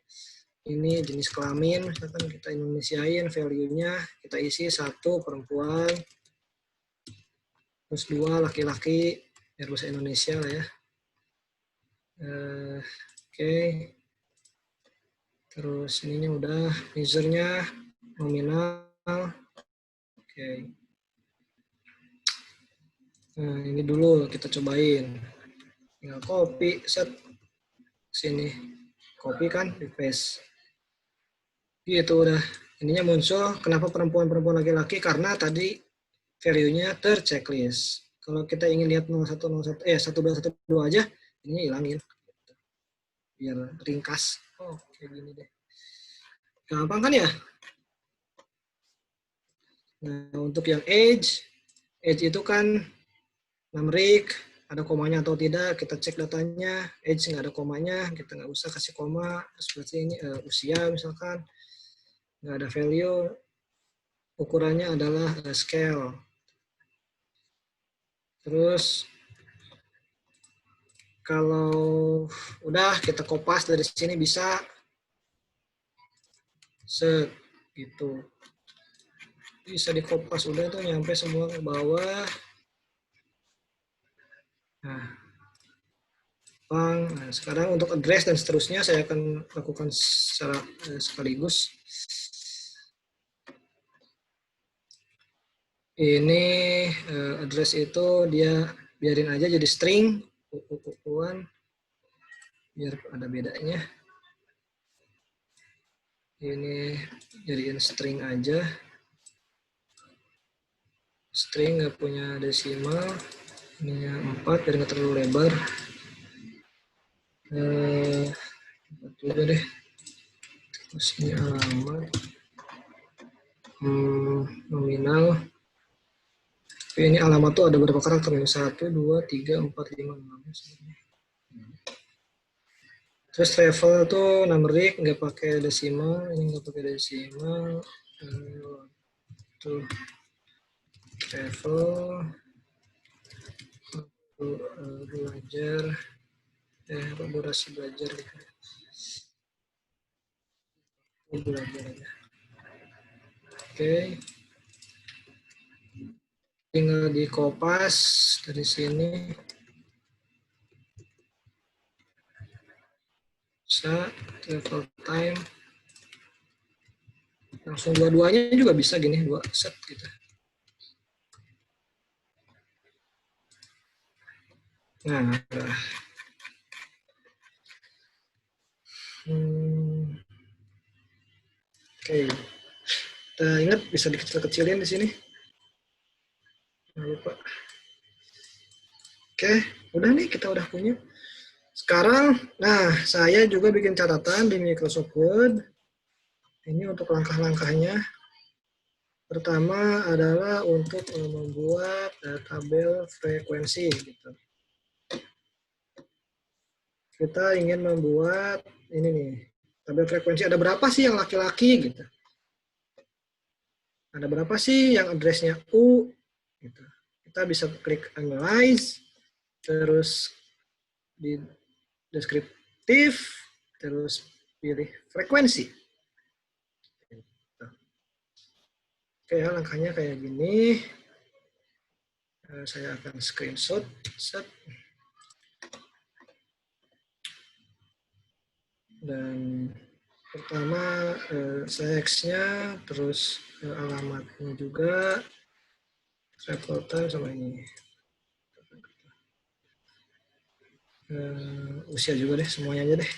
ini jenis kelamin, misalkan kita Indonesiain value-nya, kita isi 1 perempuan, terus 2 laki-laki, biar bahasa Indonesia lah ya. Oke. Terus ininya udah, usernya nominal. Oke. Nah, ini dulu kita cobain. Tinggal copy, set sini. Copy kan, di paste. Gitu udah. Ininya muncul, kenapa perempuan-perempuan laki-laki? Karena tadi value-nya terchecklist. Kalau kita ingin lihat 1212 aja, ininya hilangin. Biar ringkas. Oh, kayak gini deh. Gampang kan ya? Nah, untuk yang age itu kan numerik, ada komanya atau tidak, kita cek datanya, age nggak ada komanya, kita nggak usah kasih koma, terus berarti ini usia misalkan, nggak ada value, ukurannya adalah scale. Terus, kalau udah kita kopas dari sini bisa, gitu. Bisa dikopas udah tuh nyampe semua ke bawah. Nah, nah, sekarang untuk address dan seterusnya saya akan lakukan secara sekaligus. Ini address itu dia biarin aja jadi string, biar ada bedanya. Ini jadiin string aja. String nggak punya desimal. Ini 4 biar nggak terlalu lebar. 4 dulu deh. Terus ini alamat. Nominal. Tapi ini alamat tuh ada berapa karakter nih? 1, 2, 3, 4, 5, 6. Terus travel tuh numerik nggak pakai desimal, ini nggak pakai desimal. Tuh travel belajar, durasi belajar gitu. Belajar aja. Oke. Tinggal dikopas dari sini. Bisa travel time. Langsung dua-duanya juga bisa gini, 2 set gitu. Nah, oke. Kita ingat bisa dikecil-kecilin di sini. Jangan lupa. Oke, udah nih kita udah punya. Sekarang, nah saya juga bikin catatan di Microsoft Word. Ini untuk langkah-langkahnya. Pertama adalah untuk membuat tabel frekuensi. Gitu. Kita ingin membuat ini nih, tabel frekuensi. Ada berapa sih yang laki-laki? Gitu. Ada berapa sih yang addressnya U? Gitu. Kita bisa klik Analyze, terus di deskriptif, terus pilih frekuensi. Oke ya, langkahnya kayak gini. Saya akan screenshot. Set. Dan pertama sex-nya, terus alamatnya juga, travel time sama ini. Usia juga deh, semuanya aja deh.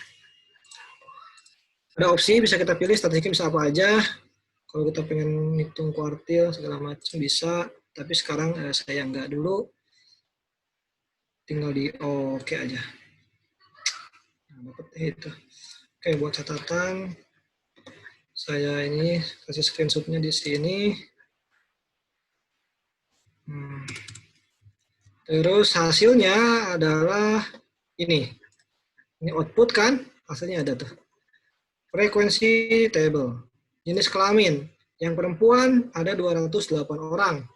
Ada opsi, bisa kita pilih statistik bisa apa aja. Kalau kita pengen ngitung kuartil segala macam bisa, tapi sekarang saya nggak dulu. Tinggal di oke aja. Nah, dapat itu. Oke, buat catatan saya ini kasih screenshotnya di sini. Terus hasilnya adalah ini. Ini output kan, hasilnya ada tuh. Frekuensi table. Jenis kelamin. Yang perempuan ada 208 orang.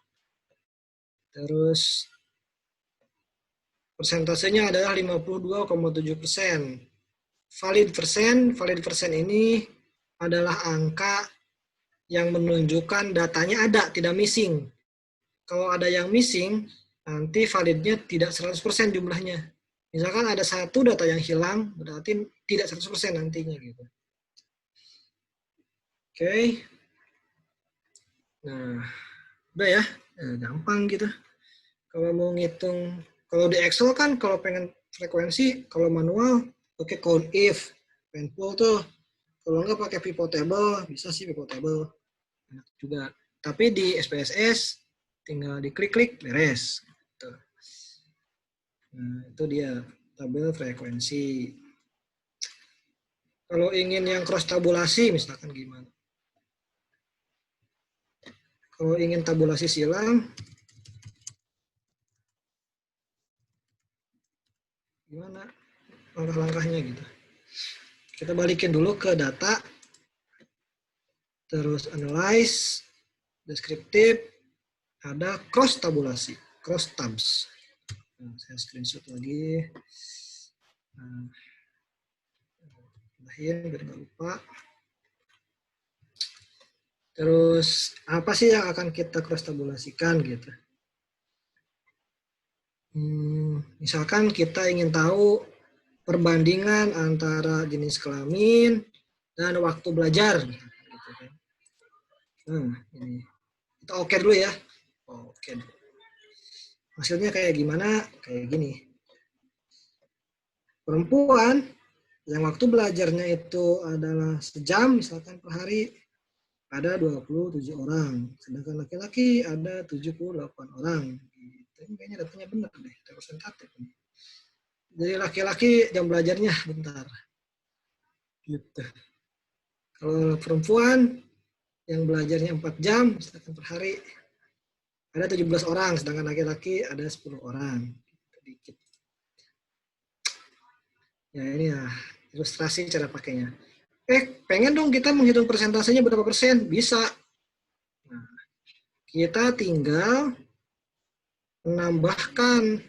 Terus persentasenya adalah 52,7%. Valid persen ini adalah angka yang menunjukkan datanya ada, tidak missing. Kalau ada yang missing, nanti validnya tidak 100% jumlahnya. Misalkan ada satu data yang hilang, berarti tidak 100% nantinya gitu. Oke. Nah, udah ya, gampang gitu. Kalau mau ngitung, kalau di Excel kan kalau pengen frekuensi, kalau manual pakai count if, painful tuh. Kalau nggak pakai pivot table, bisa sih pivot table, enak juga. Tapi di SPSS tinggal diklik-klik beres. Gitu. Nah, itu dia tabel frekuensi. Kalau ingin yang cross tabulasi, misalkan gimana? Kalau ingin tabulasi silang, gimana langkah-langkahnya gitu. Kita balikin dulu ke data, terus analyze, deskriptif, ada cross tabulasi, cross tabs. Nah, saya screenshot lagi. Biar nggak lupa. Terus apa sih yang akan kita cross tabulasikan gitu? Misalkan kita ingin tahu perbandingan antara jenis kelamin dan waktu belajar. Gitu kan. Ini. Kita oke dulu ya. Oke. Hasilnya kayak gimana? Kayak gini. Perempuan yang waktu belajarnya itu adalah sejam misalkan per hari ada 27 orang. Sedangkan laki-laki ada 78 orang. Gitu. Kayaknya datanya benar deh, representatif. Jadi laki-laki jam belajarnya bentar. Gitu. Kalau perempuan yang belajarnya 4 jam misalkan per hari ada 17 orang, sedangkan laki-laki ada 10 orang. Sedikit. Ya ini ya ilustrasi cara pakainya. Pengen dong kita menghitung persentasenya berapa persen? Bisa. Nah, kita tinggal menambahkan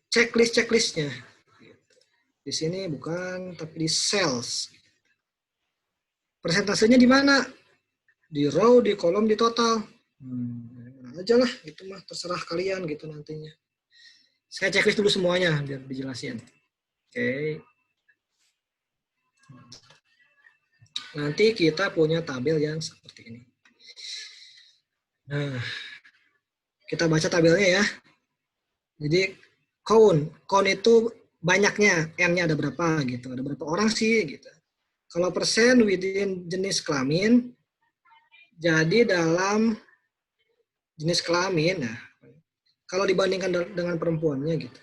checklistnya. Di sini bukan, tapi di cells. Persentasenya di mana? Di row, di kolom, di total. Mana aja lah, gitu mah terserah kalian gitu nantinya. Saya checklist dulu semuanya biar dijelasin. Oke. Nanti kita punya tabel yang seperti ini. Nah, kita baca tabelnya ya. Jadi count itu banyaknya, n-nya ada berapa gitu, ada berapa orang sih gitu. Kalau persen within jenis kelamin, jadi dalam jenis kelamin, nah, kalau dibandingkan dengan perempuannya gitu.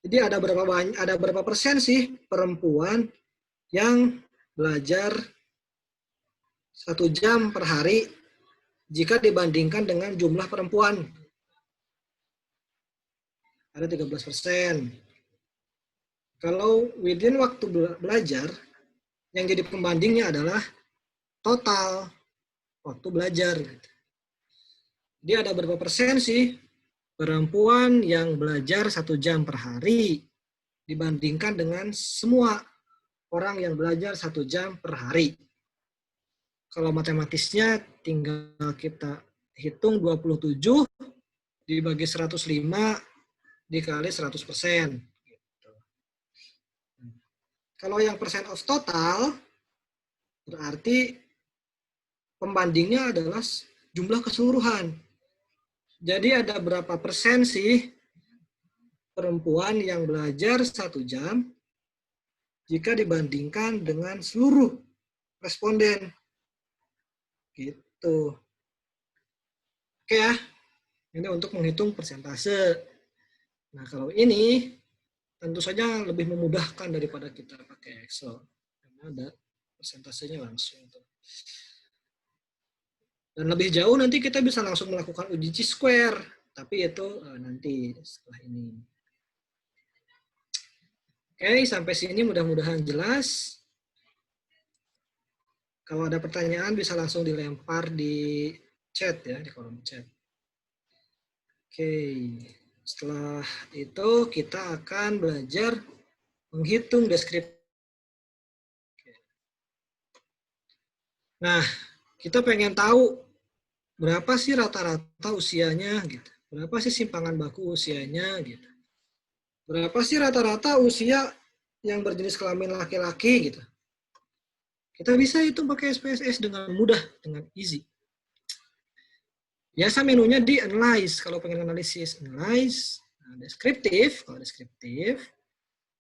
Jadi ada berapa persen sih perempuan yang belajar 1 jam per hari jika dibandingkan dengan jumlah perempuan. Ada 13%. Kalau within waktu belajar, yang jadi pembandingnya adalah total waktu belajar. Jadi ada berapa persen sih perempuan yang belajar 1 jam per hari dibandingkan dengan semua orang yang belajar 1 jam per hari. Kalau matematisnya tinggal kita hitung 27 dibagi 105 dikali 100%. Gitu. Kalau yang persen of total, berarti pembandingnya adalah jumlah keseluruhan. Jadi ada berapa persen sih perempuan yang belajar 1 jam jika dibandingkan dengan seluruh responden. Gitu. Oke ya, ini untuk menghitung persentase. Nah, kalau ini tentu saja lebih memudahkan daripada kita pakai Excel. Karena ada persentasenya langsung. Dan lebih jauh nanti kita bisa langsung melakukan uji chi-square. Tapi itu nanti setelah ini. Oke, sampai sini mudah-mudahan jelas. Kalau ada pertanyaan bisa langsung dilempar di chat ya, di kolom chat. Oke. Setelah itu kita akan belajar menghitung deskriptif. Nah, kita pengen tahu berapa sih rata-rata usianya gitu. Berapa sih simpangan baku usianya gitu. Berapa sih rata-rata usia yang berjenis kelamin laki-laki gitu. Kita bisa hitung pakai SPSS dengan mudah, dengan easy. Biasa menunya di analyze, kalau pengen analisis analyze, nah, deskriptif, kalau deskriptif,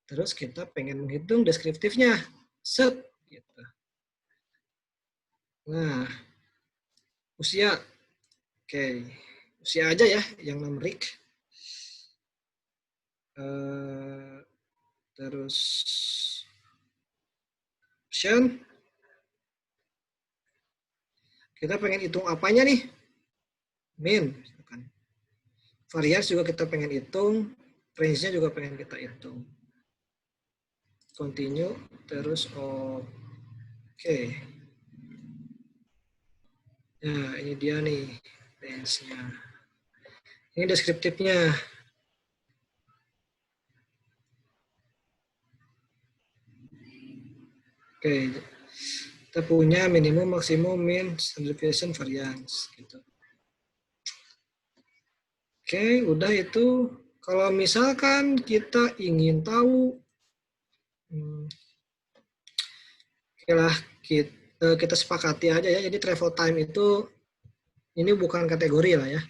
terus kita pengen menghitung deskriptifnya, set, gitu. Nah, usia, oke, usia aja ya, yang numerik. Terus option, kita pengen hitung apanya nih? Min, varians juga kita pengen hitung, range-nya juga pengen kita hitung. Continue, terus oke. Nah, ini dia nih range-nya. Ini deskriptifnya. Oke, Oke, kita punya minimum, maksimum, min, standard deviation, variance. Gitu. Oke, udah itu. Kalau misalkan kita ingin tahu, oke lah, kita sepakati aja ya. Jadi travel time itu, ini bukan kategori lah ya.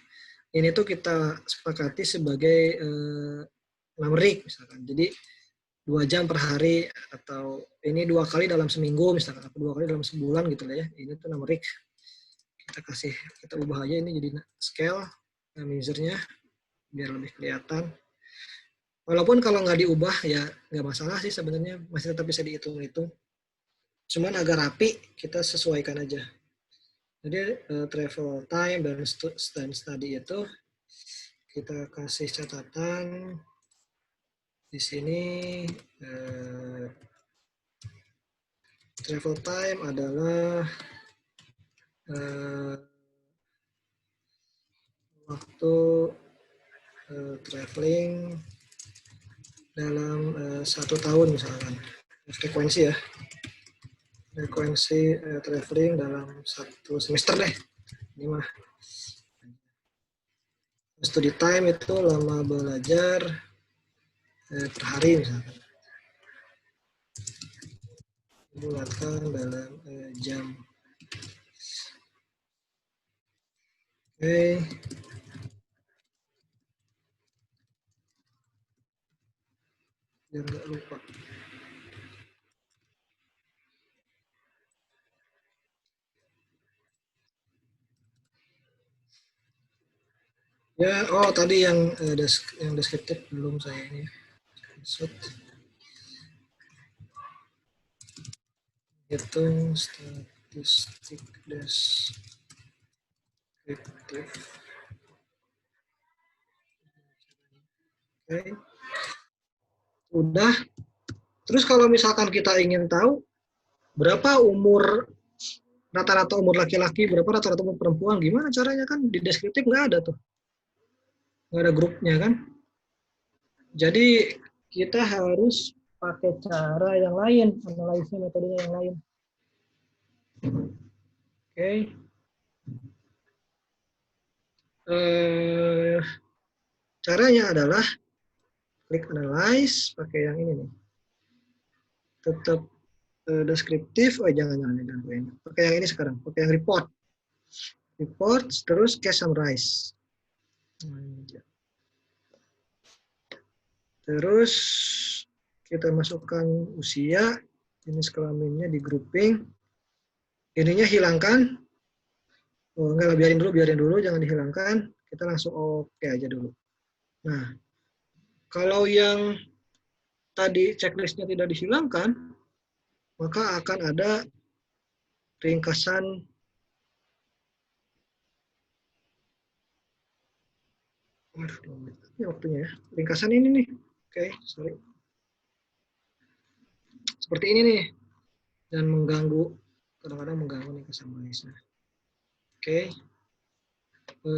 Ini tuh kita sepakati sebagai numeric misalkan. Jadi 2 jam per hari, atau ini 2 kali dalam seminggu misalkan, atau 2 kali dalam sebulan gitu lah ya. Ini tuh numeric. Kita ubah aja ini jadi scale measure-nya biar lebih kelihatan. Walaupun kalau nggak diubah ya nggak masalah sih sebenarnya, masih tetap bisa dihitung-hitung. Cuman agak rapi, kita sesuaikan aja. Jadi travel time dan stand study itu kita kasih catatan di sini. Travel time adalah waktu traveling dalam 1 tahun misalkan, frekuensi ya, frekuensi traveling dalam 1 semester deh. Ini mah study time itu lama belajar per hari misalkan, bulatkan dalam jam. Oke. Biar nggak lupa. Ya, oh tadi yang deskriptif belum saya ini. Hitung statistik deskriptif. Oke. Udah. Terus kalau misalkan kita ingin tahu berapa rata-rata umur laki-laki, berapa rata-rata umur perempuan, gimana caranya? Kan di deskriptif nggak ada tuh. Nggak ada grupnya kan. Jadi kita harus pakai cara yang lain, analisnya metodenya yang lain. Oke. Caranya adalah klik analyze, pakai yang ini nih. Tetap deskriptif, jangan pakai yang ini sekarang, pakai yang report, terus case summarize. Terus kita masukkan usia, jenis kelaminnya di grouping, ininya hilangkan. Oh enggak lah, biarin dulu, jangan dihilangkan. Kita langsung oke aja dulu. Nah, kalau yang tadi checklistnya tidak dihilangkan, maka akan ada ringkasan ini waktunya ya. Ringkasan ini nih. Oke, sorry. Seperti ini nih. Dan mengganggu, kadang-kadang mengganggu nih kesamaan. Oke.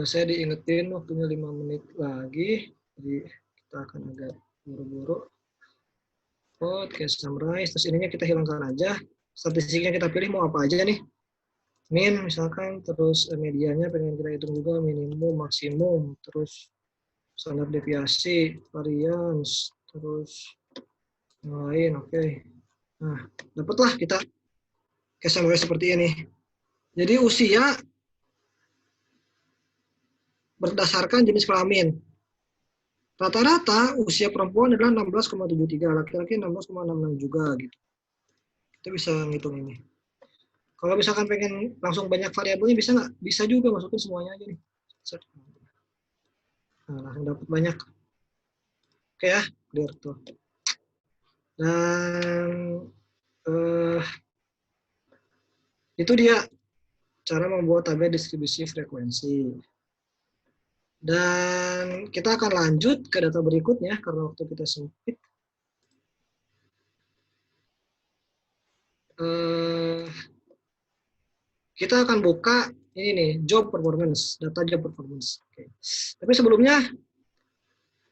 Saya diingetin waktunya 5 menit lagi. Jadi kita akan agak buru-buru. Case summarize. Terus ininya kita hilangkan aja. Statistiknya kita pilih mau apa aja nih. Min misalkan, terus medianya pengen kita hitung juga, minimum, maksimum, terus standar deviasi, variance, terus yang lain. Oke. Nah, dapatlah kita case summary seperti ini. Jadi usia berdasarkan jenis kelamin. Rata-rata usia perempuan adalah 16,73, laki-laki 16,66 juga gitu. Kita bisa ngitung ini. Kalau misalkan pengen langsung banyak variabelnya bisa nggak? Bisa juga, masukin semuanya aja nih. Nah, langsung dapat banyak. Oke ya, clear tuh. Dan itu dia cara membuat tabel distribusi frekuensi. Dan kita akan lanjut ke data berikutnya karena waktu kita sempit. Kita akan buka ini nih, job performance, data job performance. Oke. Tapi sebelumnya,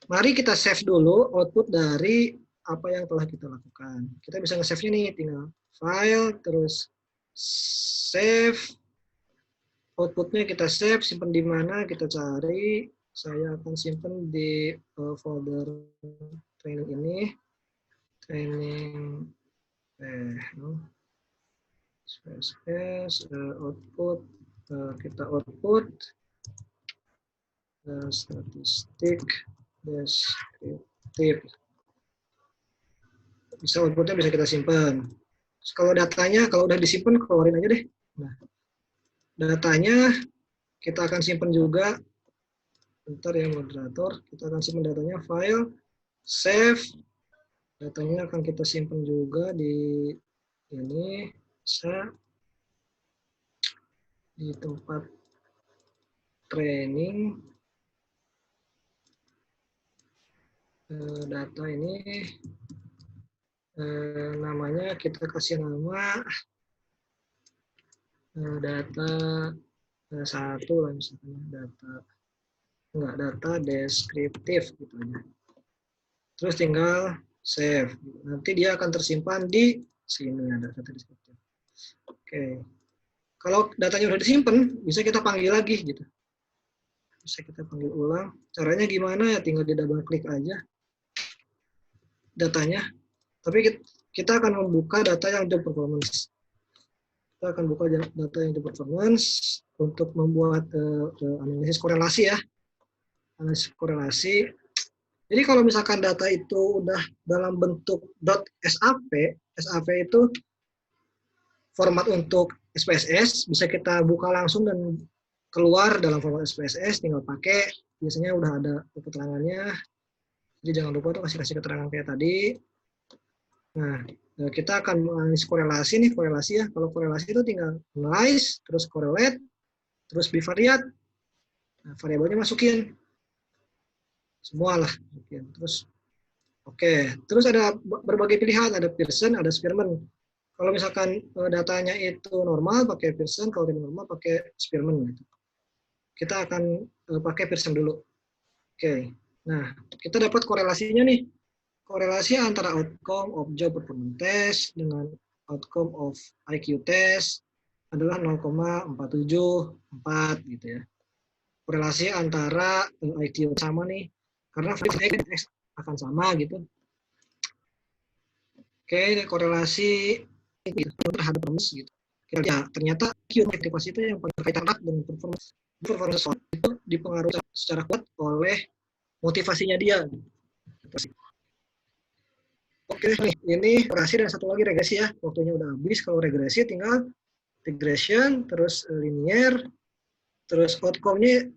mari kita save dulu output dari apa yang telah kita lakukan. Kita bisa nge-save-nya nih, tinggal file, terus save, outputnya kita save, simpan di mana, kita cari. Saya akan simpan di folder training ini, training, no. Space, output, kita output, statistik, deskriptif. Bisa outputnya bisa kita simpan. Kalau datanya, kalau udah disimpan, keluarin aja deh. Nah, datanya kita akan simpan juga. Bentar ya moderator, kita akan simpan datanya, file, save. Datanya akan kita simpan juga di ini, bisa di tempat training. Data ini namanya kita kasih nama data satu lah misalnya, data deskriptif gitu aja. Terus tinggal save. Nanti dia akan tersimpan di sini ada data deskriptif. Oke. Kalau datanya udah disimpan, bisa kita panggil lagi gitu. Bisa kita panggil ulang. Caranya gimana ya? Tinggal di double klik aja datanya. Tapi kita akan membuka data yang job performance. Kita akan buka data yang job performance untuk membuat analisis korelasi ya. Analisis korelasi. Jadi kalau misalkan data itu udah dalam bentuk .sap, SAP itu format untuk SPSS, bisa kita buka langsung dan keluar dalam format SPSS, tinggal pakai. Biasanya udah ada keterangannya. Jadi jangan lupa tuh kasih keterangan kayak tadi. Nah, kita akan menganalisis korelasi nih, korelasi ya. Kalau korelasi itu tinggal analyze, terus correlate, terus bivariate. Nah, variabelnya masukin. Semua lah. Terus, oke. Terus ada berbagai pilihan, ada Pearson, ada Spearman. Kalau misalkan datanya itu normal, pakai Pearson. Kalau tidak normal, pakai Spearman. Gitu. Kita akan pakai Pearson dulu. Oke. Nah, kita dapat korelasinya nih. Korelasi antara outcome of job performance test dengan outcome of IQ test adalah 0,474 gitu ya. Korelasi antara IQ sama nih, karena X akan sama gitu. Oke, korelasi terhadap performance gitu. Ya, ternyata IQ aktivasi itu yang paling berkaitan erat dengan performance itu dipengaruhi secara kuat oleh motivasinya dia. Oke, ini korelasi dan satu lagi regresi ya. Waktunya udah habis. Kalau regresi tinggal regression, terus linear, terus outcome-nya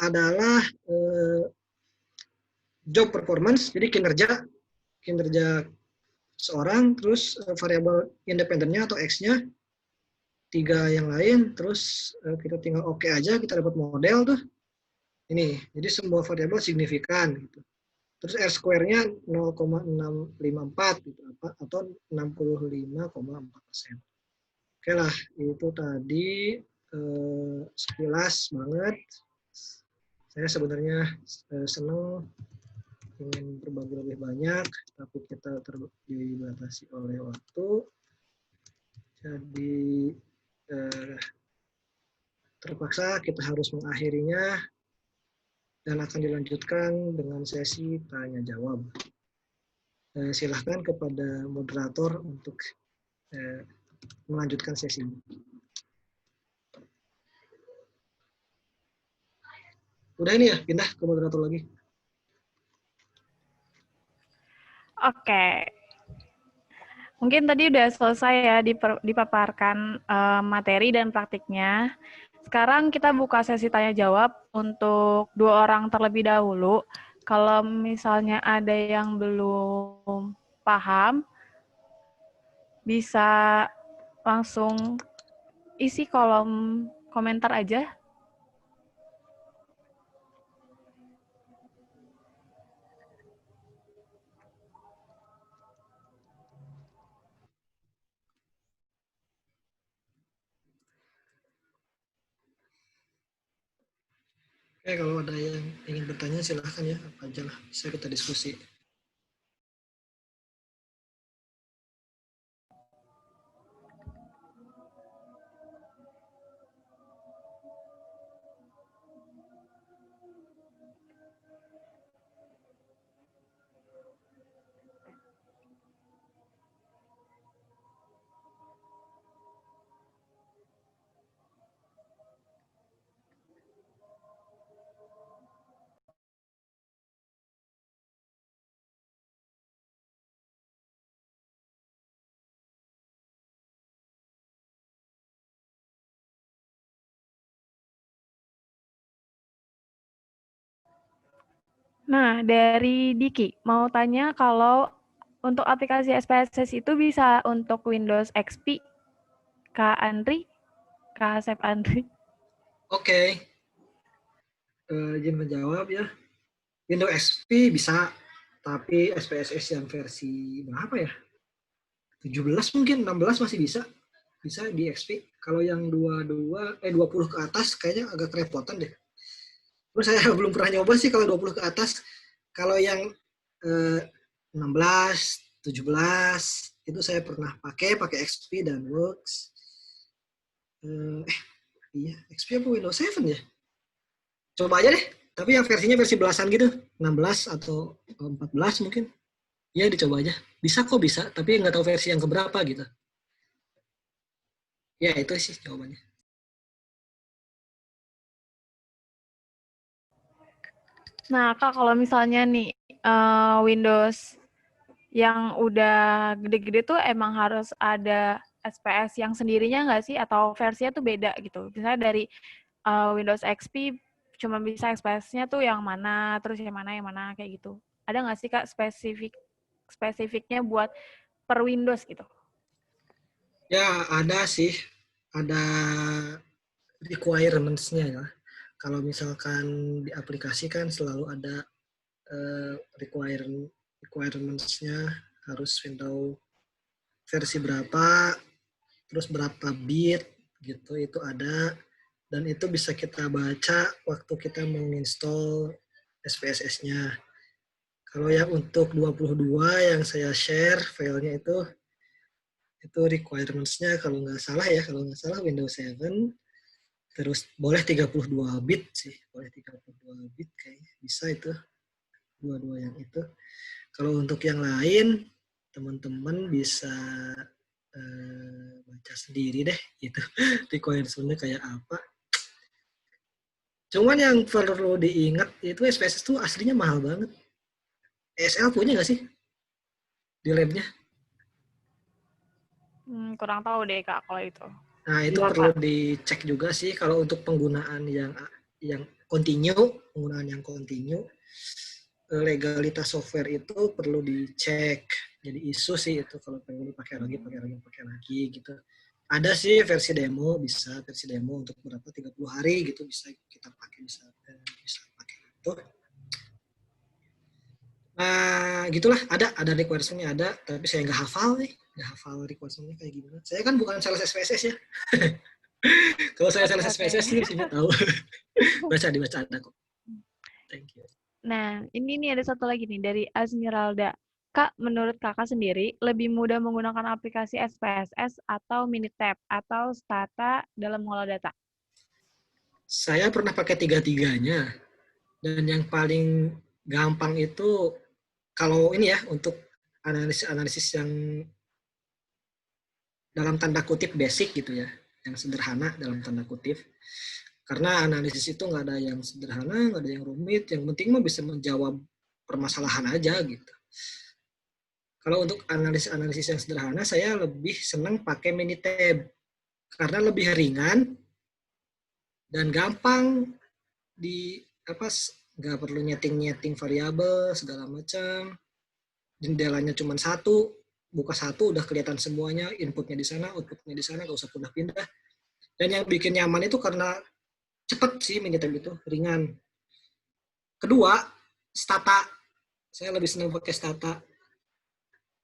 adalah job performance, jadi kinerja seorang, terus variabel independennya atau X-nya, 3 yang lain, terus kita tinggal oke aja, kita dapat model tuh. Ini, jadi semua variabel signifikan gitu. Terus R square-nya 0,654 gitu, atau 65,4%. Oke lah, itu tadi sekilas banget. Saya sebenarnya senang ingin berbagi lebih banyak, tapi kita dibatasi oleh waktu. Jadi terpaksa kita harus mengakhirinya dan akan dilanjutkan dengan sesi tanya jawab. Silahkan kepada moderator untuk melanjutkan sesi ini. Udah ini ya, pindah ke moderator lagi.
Oke. Mungkin tadi udah selesai ya dipaparkan materi dan praktiknya. Sekarang kita buka sesi tanya jawab untuk 2 orang terlebih dahulu. Kalau misalnya ada yang belum paham, bisa langsung isi kolom komentar aja.
Oke, kalau ada yang ingin bertanya silahkan ya, apa aja lah, bisa kita diskusi.
Nah, dari Diki, mau tanya kalau untuk aplikasi SPSS itu bisa untuk Windows XP, Kak Andri, Kak Asep Andri.
Oke, izin menjawab ya. Windows XP bisa, tapi SPSS yang versi berapa ya? 17 mungkin, 16 masih bisa. Bisa di XP. Kalau yang 20 ke atas kayaknya agak kerepotan deh. Terus saya belum pernah nyoba sih kalau 20 ke atas. Kalau yang 16, 17 itu saya pernah pakai XP dan Works. Iya, XP apa Windows 7 ya? Coba aja deh. Tapi yang versinya versi belasan gitu, 16 atau 14 mungkin. Ya dicoba aja. Bisa kok bisa, tapi nggak tahu versi yang keberapa gitu. Ya itu sih jawabannya.
Nah, Kak, kalau misalnya nih Windows yang udah gede-gede tuh emang harus ada SPS yang sendirinya nggak sih? Atau versinya tuh beda gitu? Misalnya dari Windows XP cuma bisa SPS-nya tuh yang mana, terus yang mana, kayak gitu. Ada nggak sih, Kak, spesifiknya buat per Windows gitu?
Ya ada sih, ada requirements-nya ya. Kalau misalkan di aplikasi kan selalu ada requirements-nya, harus Windows versi berapa, terus berapa bit gitu, itu ada. Dan itu bisa kita baca waktu kita menginstall SPSS-nya. Kalau yang untuk 22 yang saya share filenya itu requirements-nya kalau nggak salah Windows 7, terus boleh 32 bit sih, boleh 32 bit kayaknya, bisa itu, dua-dua yang itu. Kalau untuk yang lain, teman-teman bisa baca sendiri deh, gitu, requirements-nya kayak apa. Cuman yang perlu diingat itu SPSS itu aslinya mahal banget. ESL punya nggak sih di labnya?
Kurang tahu deh, Kak, kalau itu.
Nah, itu
Enggak,
perlu
Kak.
dicek juga sih kalau untuk penggunaan yang continue, legalitas software itu perlu dicek. Jadi isu sih itu kalau pengen pakai lagi gitu. Ada sih versi demo, bisa versi demo untuk berapa 30 hari gitu bisa kita pakai, bisa pakai itu. Nah, gitulah, ada requirement-nya ada, tapi saya nggak hafal requirement-nya kayak gimana. Saya kan bukan sales SPSS ya. Kalau saya sales SPSS sih mestinya tahu. Dibaca ada kok. Thank you.
Nah, ini nih ada satu lagi nih dari Azmiralda. Kak, menurut kakak sendiri, lebih mudah menggunakan aplikasi SPSS atau Minitab atau Stata dalam mengolah data?
Saya pernah pakai tiga-tiganya, dan yang paling gampang itu kalau ini ya untuk analisis yang dalam tanda kutip basic gitu ya, yang sederhana dalam tanda kutip. Karena analisis itu nggak ada yang sederhana, nggak ada yang rumit, yang penting mah bisa menjawab permasalahan aja gitu. Kalau untuk analisis yang sederhana, saya lebih senang pakai Minitab karena lebih ringan dan gampang nggak perlu nyeting variabel segala macam. Jendelanya cuma satu, buka satu udah kelihatan semuanya, inputnya di sana, outputnya di sana, nggak usah pindah-pindah. Dan yang bikin nyaman itu karena cepat sih Minitab itu, ringan. Kedua, Stata. Saya lebih senang pakai Stata.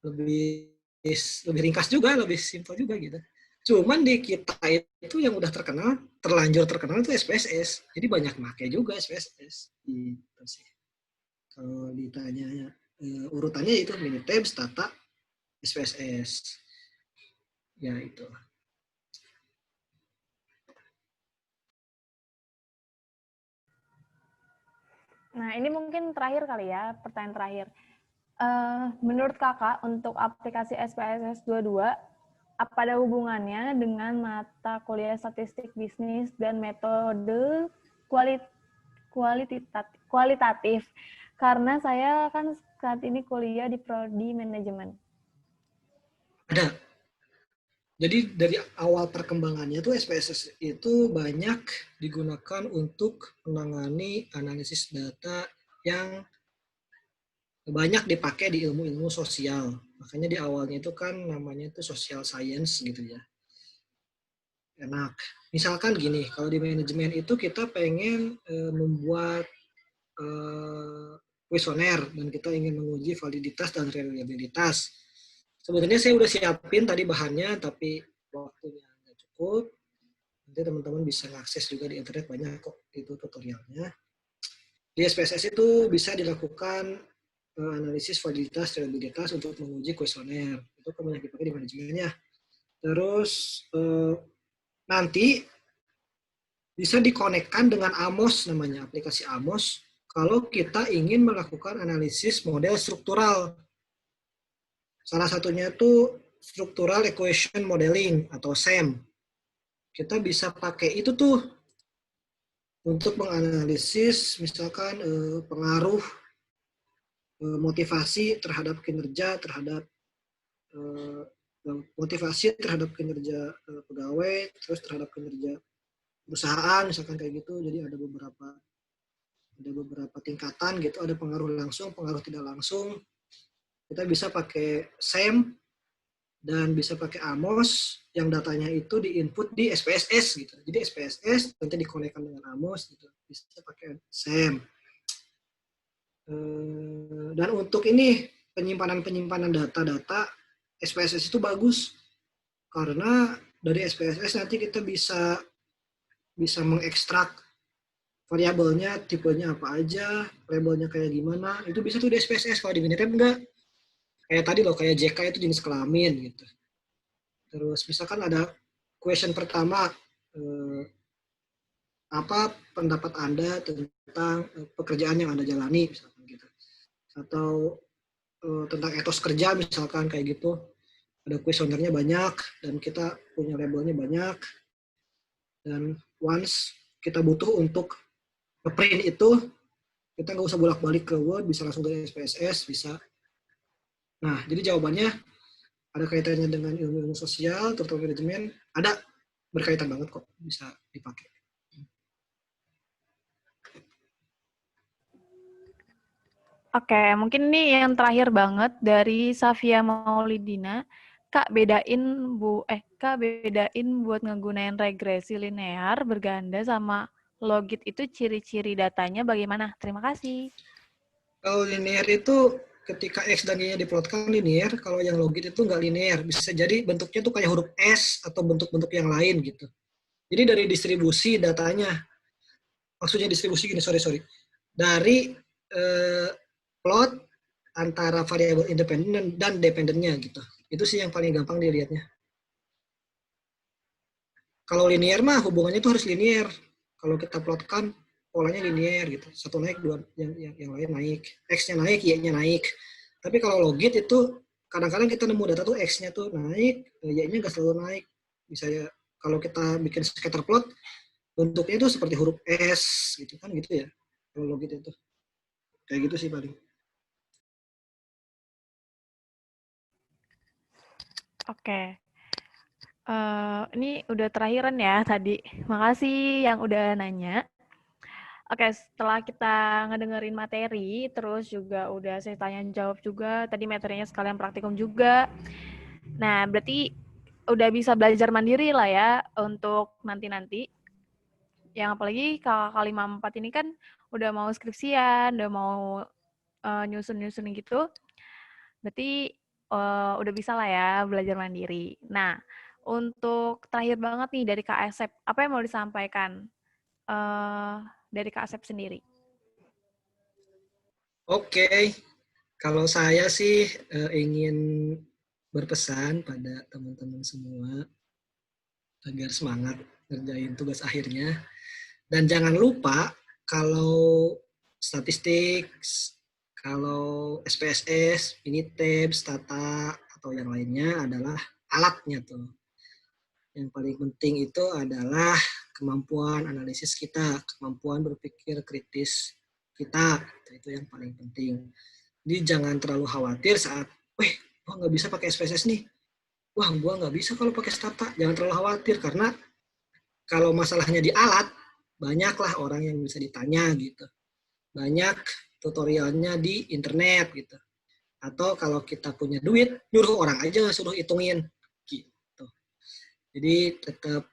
Lebih ringkas juga, lebih simpel juga gitu. Cuman di kita itu yang udah terlanjur terkenal itu SPSS. Jadi banyak pakai juga SPSS. Gitu sih. Kalau ditanya urutannya itu Minitab, Stata, SPSS. Ya itu.
Nah, ini mungkin terakhir kali ya, pertanyaan terakhir. Menurut kakak, untuk aplikasi SPSS 22, apa ada hubungannya dengan mata kuliah statistik bisnis dan metode kualitatif? Karena saya kan saat ini kuliah di Prodi Manajemen.
Ada. Jadi dari awal perkembangannya tuh SPSS itu banyak digunakan untuk menangani analisis data yang banyak dipakai di ilmu-ilmu sosial. Makanya di awalnya itu kan namanya itu social science gitu ya. Enak. Misalkan gini, kalau di manajemen itu kita pengen membuat kuesioner dan kita ingin menguji validitas dan reliabilitas. Sebenarnya saya udah siapin tadi bahannya, tapi waktunya nggak cukup. Nanti teman-teman bisa mengakses juga di internet, banyak kok itu tutorialnya. Di SPSS itu bisa dilakukan analisis validitas reliabilitas untuk menguji kuesioner. Itu kebanyakan dipakai di manajemennya. Terus nanti bisa dikonekkan dengan AMOS namanya, aplikasi AMOS, kalau kita ingin melakukan analisis model struktural. Salah satunya itu Structural Equation Modeling atau SEM. Kita bisa pakai itu tuh untuk menganalisis misalkan pengaruh motivasi terhadap kinerja, terhadap motivasi terhadap kinerja pegawai, terus terhadap kinerja perusahaan, misalkan kayak gitu. Jadi ada beberapa tingkatan gitu, ada pengaruh langsung, pengaruh tidak langsung. Kita bisa pakai SEM dan bisa pakai AMOS yang datanya itu diinput di SPSS gitu. Jadi SPSS nanti dikonekkan dengan AMOS gitu. Bisa pakai SEM. Dan untuk ini penyimpanan data-data SPSS itu bagus karena dari SPSS nanti kita bisa mengekstrak variabelnya, tipenya apa aja, labelnya kayak gimana, itu bisa tuh di SPSS. Kalau di Minitab enggak. Kayak tadi loh, kayak JK itu jenis kelamin gitu. Terus misalkan ada question pertama, apa pendapat Anda tentang pekerjaan yang Anda jalani, misalkan gitu. Atau tentang etos kerja misalkan kayak gitu. Ada kuesionernya banyak dan kita punya labelnya banyak. Dan once kita butuh untuk nge-print itu, kita nggak usah bolak-balik ke Word, bisa langsung dari SPSS, bisa. Nah, jadi jawabannya ada kaitannya dengan ilmu sosial, terutama manajemen, ada berkaitan banget kok, bisa dipakai.
Oke, mungkin ini yang terakhir banget dari Safia Maulidina. Kak bedain buat ngegunain regresi linear berganda sama logit itu ciri-ciri datanya bagaimana? Terima kasih.
Kalau linear itu ketika X dan Y-nya diplotkan linear, kalau yang logit itu nggak linear. Bisa jadi bentuknya tuh kayak huruf S atau bentuk-bentuk yang lain gitu. Jadi dari distribusi datanya, maksudnya distribusi gini, sorry. Dari plot antara variabel independen dan dependennya gitu. Itu sih yang paling gampang dilihatnya. Kalau linear mah hubungannya itu harus linear. Kalau kita plotkan polanya linear gitu. Satu naik, dua yang lain naik. X-nya naik, Y-nya naik. Tapi kalau logit itu kadang-kadang kita nemu data tuh X-nya tuh naik, Y-nya nggak selalu naik. Misalnya kalau kita bikin scatter plot, bentuknya itu seperti huruf S gitu kan gitu ya. Kalau logit itu. Kayak gitu sih paling.
Oke. Ini udah terakhiran ya tadi. Makasih yang udah nanya. Oke, setelah kita ngedengerin materi, terus juga udah saya tanya jawab juga, tadi materinya sekalian praktikum juga. Nah, berarti udah bisa belajar mandiri lah ya untuk nanti-nanti. Yang apalagi kakak 54 ini kan udah mau skripsian, udah mau nyusun-nyusun gitu. Berarti udah bisa lah ya belajar mandiri. Nah, untuk terakhir banget nih dari Kak Asep, apa yang mau disampaikan dari Kak Asep sendiri?
Oke, kalau saya sih ingin berpesan pada teman-teman semua agar semangat ngerjain tugas akhirnya. Dan jangan lupa kalau statistik, kalau SPSS, Minitab, Stata, atau yang lainnya adalah alatnya tuh. Yang paling penting itu adalah kemampuan analisis kita, kemampuan berpikir kritis kita. Itu yang paling penting. Jadi jangan terlalu khawatir saat, gua nggak bisa pakai SPSS nih. Wah, gua nggak bisa kalau pakai Stata. Jangan terlalu khawatir, karena kalau masalahnya di alat, banyaklah orang yang bisa ditanya gitu. Banyak tutorialnya di internet gitu. Atau kalau kita punya duit, nyuruh orang aja suruh hitungin gitu. Jadi tetap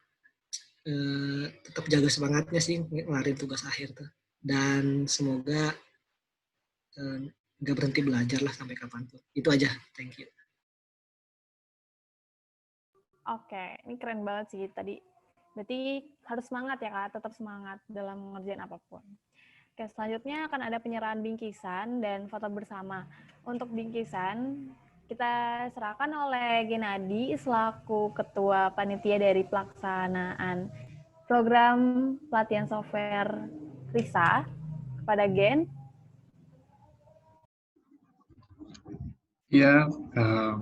jaga semangatnya sih ngelarin tugas akhir tuh. Dan semoga nggak berhenti belajar lah sampai kapanpun. Itu aja, thank you.
Oke, ini keren banget sih tadi. Berarti harus semangat ya Kak, tetap semangat dalam mengerjain apapun. Oke, selanjutnya akan ada penyerahan bingkisan dan foto bersama. Untuk bingkisan, kita serahkan oleh Genadi selaku Ketua Panitia dari pelaksanaan program pelatihan software RISA kepada Gen.
Ya,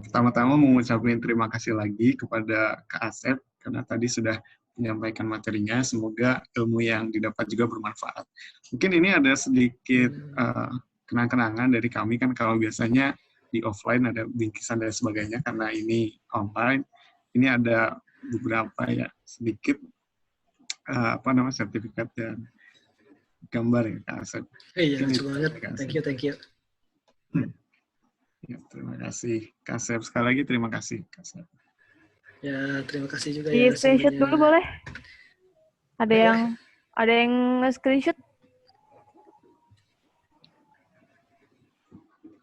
pertama-tama mengucapkan terima kasih lagi kepada Kak Asep karena tadi sudah menyampaikan materinya. Semoga ilmu yang didapat juga bermanfaat. Mungkin ini ada sedikit kenang-kenangan dari kami kan kalau biasanya di offline ada bingkisan dan sebagainya karena ini online. Ini ada beberapa ya sedikit sertifikat dan gambar ya Kak Asep.
Iya, lucu banget. Thank you.
Ya, terima kasih Kak Asep. Sekali lagi terima kasih Kak Asep.
Ya, terima kasih juga
Di
ya.
screenshot dulu boleh? Ada yang screenshot?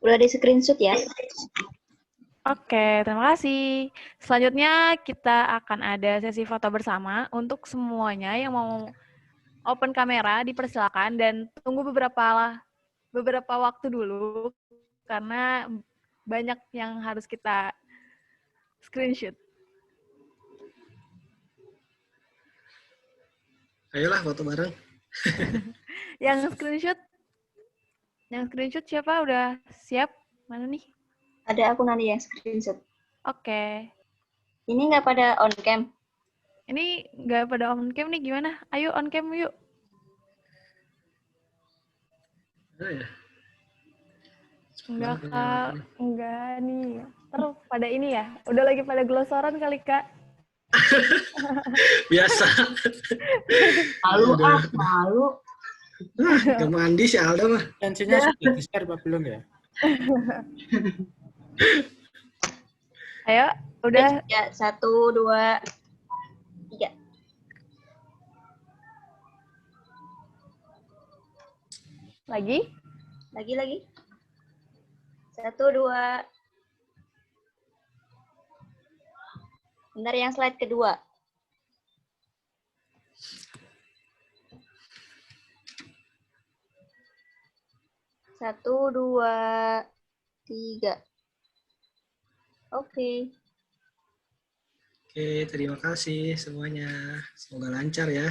Udah di screenshot ya?
Oke, terima kasih. Selanjutnya kita akan ada sesi foto bersama untuk semuanya yang mau open kamera dipersilakan dan tunggu beberapa waktu dulu karena banyak yang harus kita screenshot.
Ayolah foto bareng.
Yang screenshot siapa? Udah siap? Mana nih?
Ada aku nanti yang screenshot.
Oke.
Ini nggak pada on cam?
Ini nggak pada on cam nih, gimana? Ayo on cam yuk.
Oh, ya.
Enggak, Kak. Enggak nih. Terus pada ini ya? Udah lagi pada glosoran kali, Kak.
Biasa.
Malu.
Gak mandi si Alda mah.
Tensinya sudah di-share apa belum ya?
Ayo, udah.
Ya, 1, 2, 3.
Lagi?
Lagi. 1, 2. Bentar yang slide kedua. 1, 2, 3. Oke.
Oke, terima kasih semuanya. Semoga lancar ya.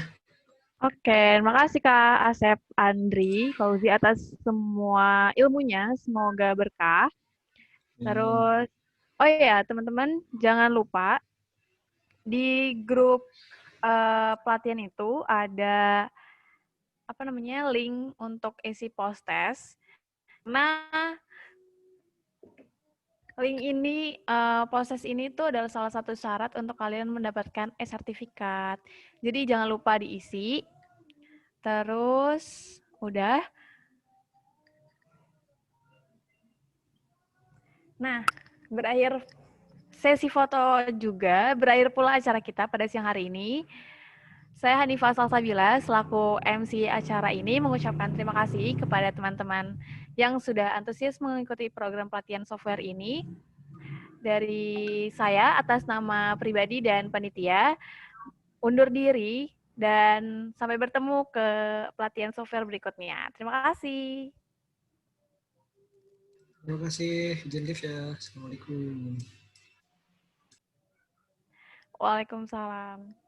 Oke, terima kasih Kak Asep Andri Fauzi atas semua ilmunya. Semoga berkah. Terus, oh iya teman-teman, jangan lupa di grup pelatihan itu ada link untuk isi post test. Nah, link ini, proses ini tuh adalah salah satu syarat untuk kalian mendapatkan e-sertifikat. Jadi jangan lupa diisi. Terus, udah. Nah, berakhir sesi foto juga, berakhir pula acara kita pada siang hari ini. Saya Hanifah Salsabila, selaku MC acara ini, mengucapkan terima kasih kepada teman-teman yang sudah antusias mengikuti program pelatihan software ini. Dari saya, atas nama pribadi dan panitia, undur diri, dan sampai bertemu ke pelatihan software berikutnya. Terima kasih.
Terima kasih, izin live ya. Assalamualaikum.
Waalaikumsalam.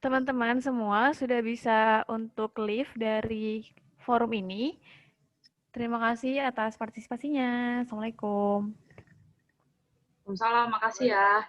Teman-teman semua sudah bisa untuk leave dari forum ini. Terima kasih atas partisipasinya. Assalamualaikum.
Waalaikumsalam, makasih ya.